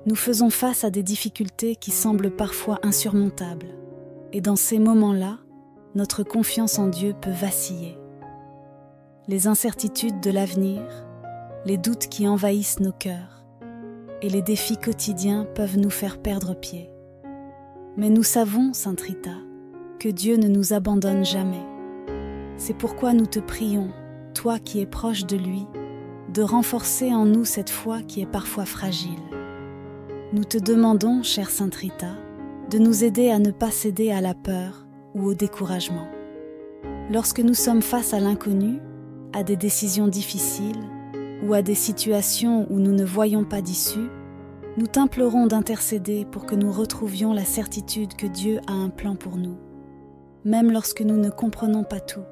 Nous faisons face à des difficultés qui semblent parfois insurmontables, et dans ces moments-là, notre confiance en Dieu peut vaciller. Les incertitudes de l'avenir, les doutes qui envahissent nos cœurs, et les défis quotidiens peuvent nous faire perdre pied. Mais nous savons, Sainte Rita, que Dieu ne nous abandonne jamais. C'est pourquoi nous te prions, toi qui es proche de lui, de renforcer en nous cette foi qui est parfois fragile. Nous te demandons, chère Sainte Rita, de nous aider à ne pas céder à la peur ou au découragement. Lorsque nous sommes face à l'inconnu, à des décisions difficiles ou à des situations où nous ne voyons pas d'issue, nous t'implorons d'intercéder pour que nous retrouvions la certitude que Dieu a un plan pour nous, même lorsque nous ne comprenons pas tout.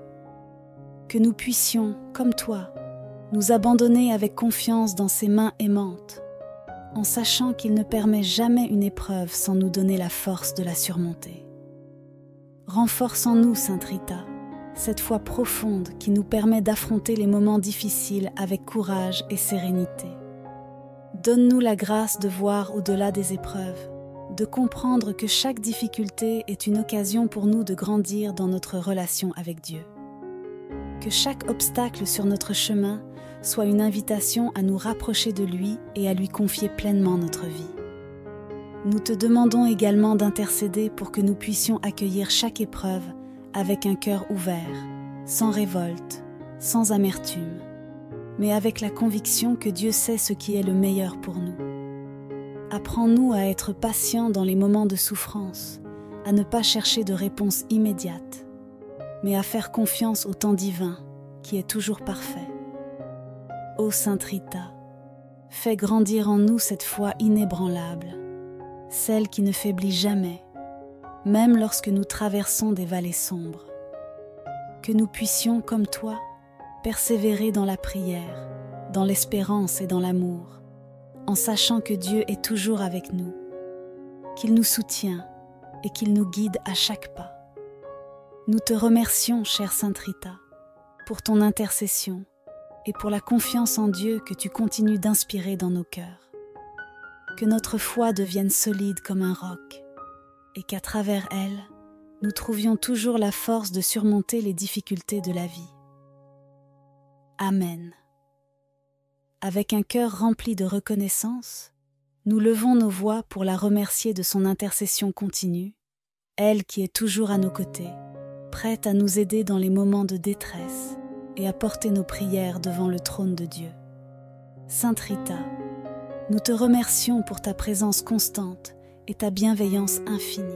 Que nous puissions, comme toi, nous abandonner avec confiance dans ses mains aimantes, en sachant qu'il ne permet jamais une épreuve sans nous donner la force de la surmonter. Renforce en nous, Sainte Rita, cette foi profonde qui nous permet d'affronter les moments difficiles avec courage et sérénité. Donne-nous la grâce de voir au-delà des épreuves, de comprendre que chaque difficulté est une occasion pour nous de grandir dans notre relation avec Dieu. Que chaque obstacle sur notre chemin soit une invitation à nous rapprocher de lui et à lui confier pleinement notre vie. Nous te demandons également d'intercéder pour que nous puissions accueillir chaque épreuve avec un cœur ouvert, sans révolte, sans amertume, mais avec la conviction que Dieu sait ce qui est le meilleur pour nous. Apprends-nous à être patients dans les moments de souffrance, à ne pas chercher de réponse immédiate, mais à faire confiance au temps divin qui est toujours parfait. Ô Sainte Rita, fais grandir en nous cette foi inébranlable, celle qui ne faiblit jamais, même lorsque nous traversons des vallées sombres. Que nous puissions, comme toi, persévérer dans la prière, dans l'espérance et dans l'amour, en sachant que Dieu est toujours avec nous, qu'il nous soutient et qu'il nous guide à chaque pas. Nous te remercions, chère Sainte Rita, pour ton intercession et pour la confiance en Dieu que tu continues d'inspirer dans nos cœurs. Que notre foi devienne solide comme un roc et qu'à travers elle, nous trouvions toujours la force de surmonter les difficultés de la vie. Amen. Avec un cœur rempli de reconnaissance, nous levons nos voix pour la remercier de son intercession continue, elle qui est toujours à nos côtés, prête à nous aider dans les moments de détresse et à porter nos prières devant le trône de Dieu. Sainte Rita, nous te remercions pour ta présence constante et ta bienveillance infinie.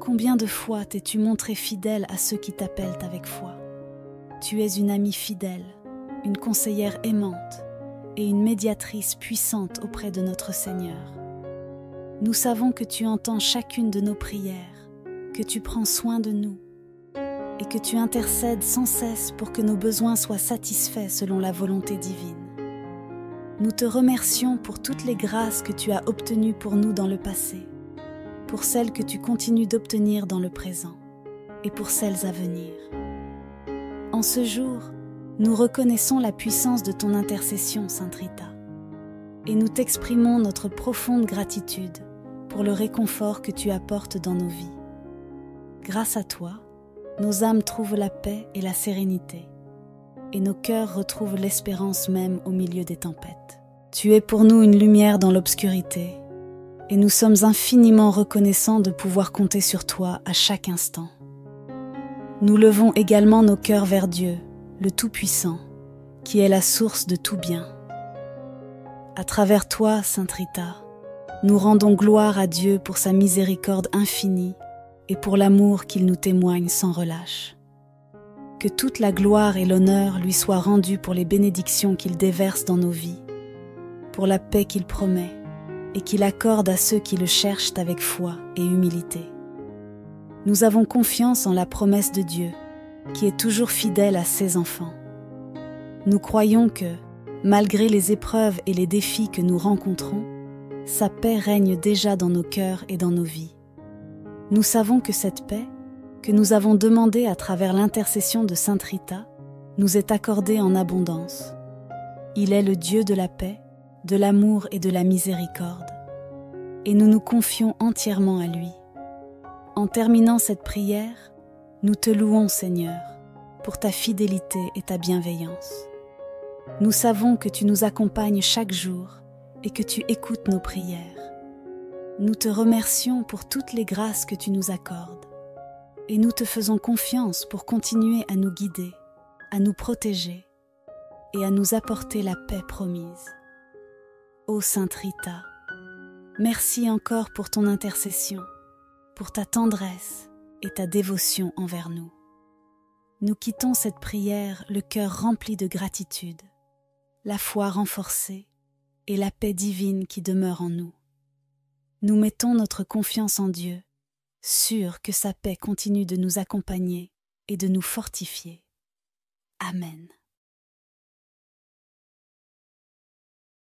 Combien de fois t'es-tu montrée fidèle à ceux qui t'appellent avec foi? Tu es une amie fidèle, une conseillère aimante et une médiatrice puissante auprès de notre Seigneur. Nous savons que tu entends chacune de nos prières, que tu prends soin de nous et que tu intercèdes sans cesse pour que nos besoins soient satisfaits selon la volonté divine. Nous te remercions pour toutes les grâces que tu as obtenues pour nous dans le passé, pour celles que tu continues d'obtenir dans le présent et pour celles à venir. En ce jour, nous reconnaissons la puissance de ton intercession, Sainte Rita, et nous t'exprimons notre profonde gratitude pour le réconfort que tu apportes dans nos vies. Grâce à toi, nos âmes trouvent la paix et la sérénité, et nos cœurs retrouvent l'espérance même au milieu des tempêtes. Tu es pour nous une lumière dans l'obscurité, et nous sommes infiniment reconnaissants de pouvoir compter sur toi à chaque instant. Nous levons également nos cœurs vers Dieu, le Tout-Puissant, qui est la source de tout bien. À travers toi, Sainte Rita, nous rendons gloire à Dieu pour sa miséricorde infinie et pour l'amour qu'il nous témoigne sans relâche. Que toute la gloire et l'honneur lui soient rendus pour les bénédictions qu'il déverse dans nos vies, pour la paix qu'il promet et qu'il accorde à ceux qui le cherchent avec foi et humilité. Nous avons confiance en la promesse de Dieu, qui est toujours fidèle à ses enfants. Nous croyons que, malgré les épreuves et les défis que nous rencontrons, sa paix règne déjà dans nos cœurs et dans nos vies. Nous savons que cette paix, que nous avons demandée à travers l'intercession de Sainte Rita, nous est accordée en abondance. Il est le Dieu de la paix, de l'amour et de la miséricorde, et nous nous confions entièrement à lui. En terminant cette prière, nous te louons, Seigneur, pour ta fidélité et ta bienveillance. Nous savons que tu nous accompagnes chaque jour et que tu écoutes nos prières. Nous te remercions pour toutes les grâces que tu nous accordes et nous te faisons confiance pour continuer à nous guider, à nous protéger et à nous apporter la paix promise. Ô Sainte Rita, merci encore pour ton intercession, pour ta tendresse et ta dévotion envers nous. Nous quittons cette prière le cœur rempli de gratitude, la foi renforcée et la paix divine qui demeure en nous. Nous mettons notre confiance en Dieu, sûrs que sa paix continue de nous accompagner et de nous fortifier. Amen.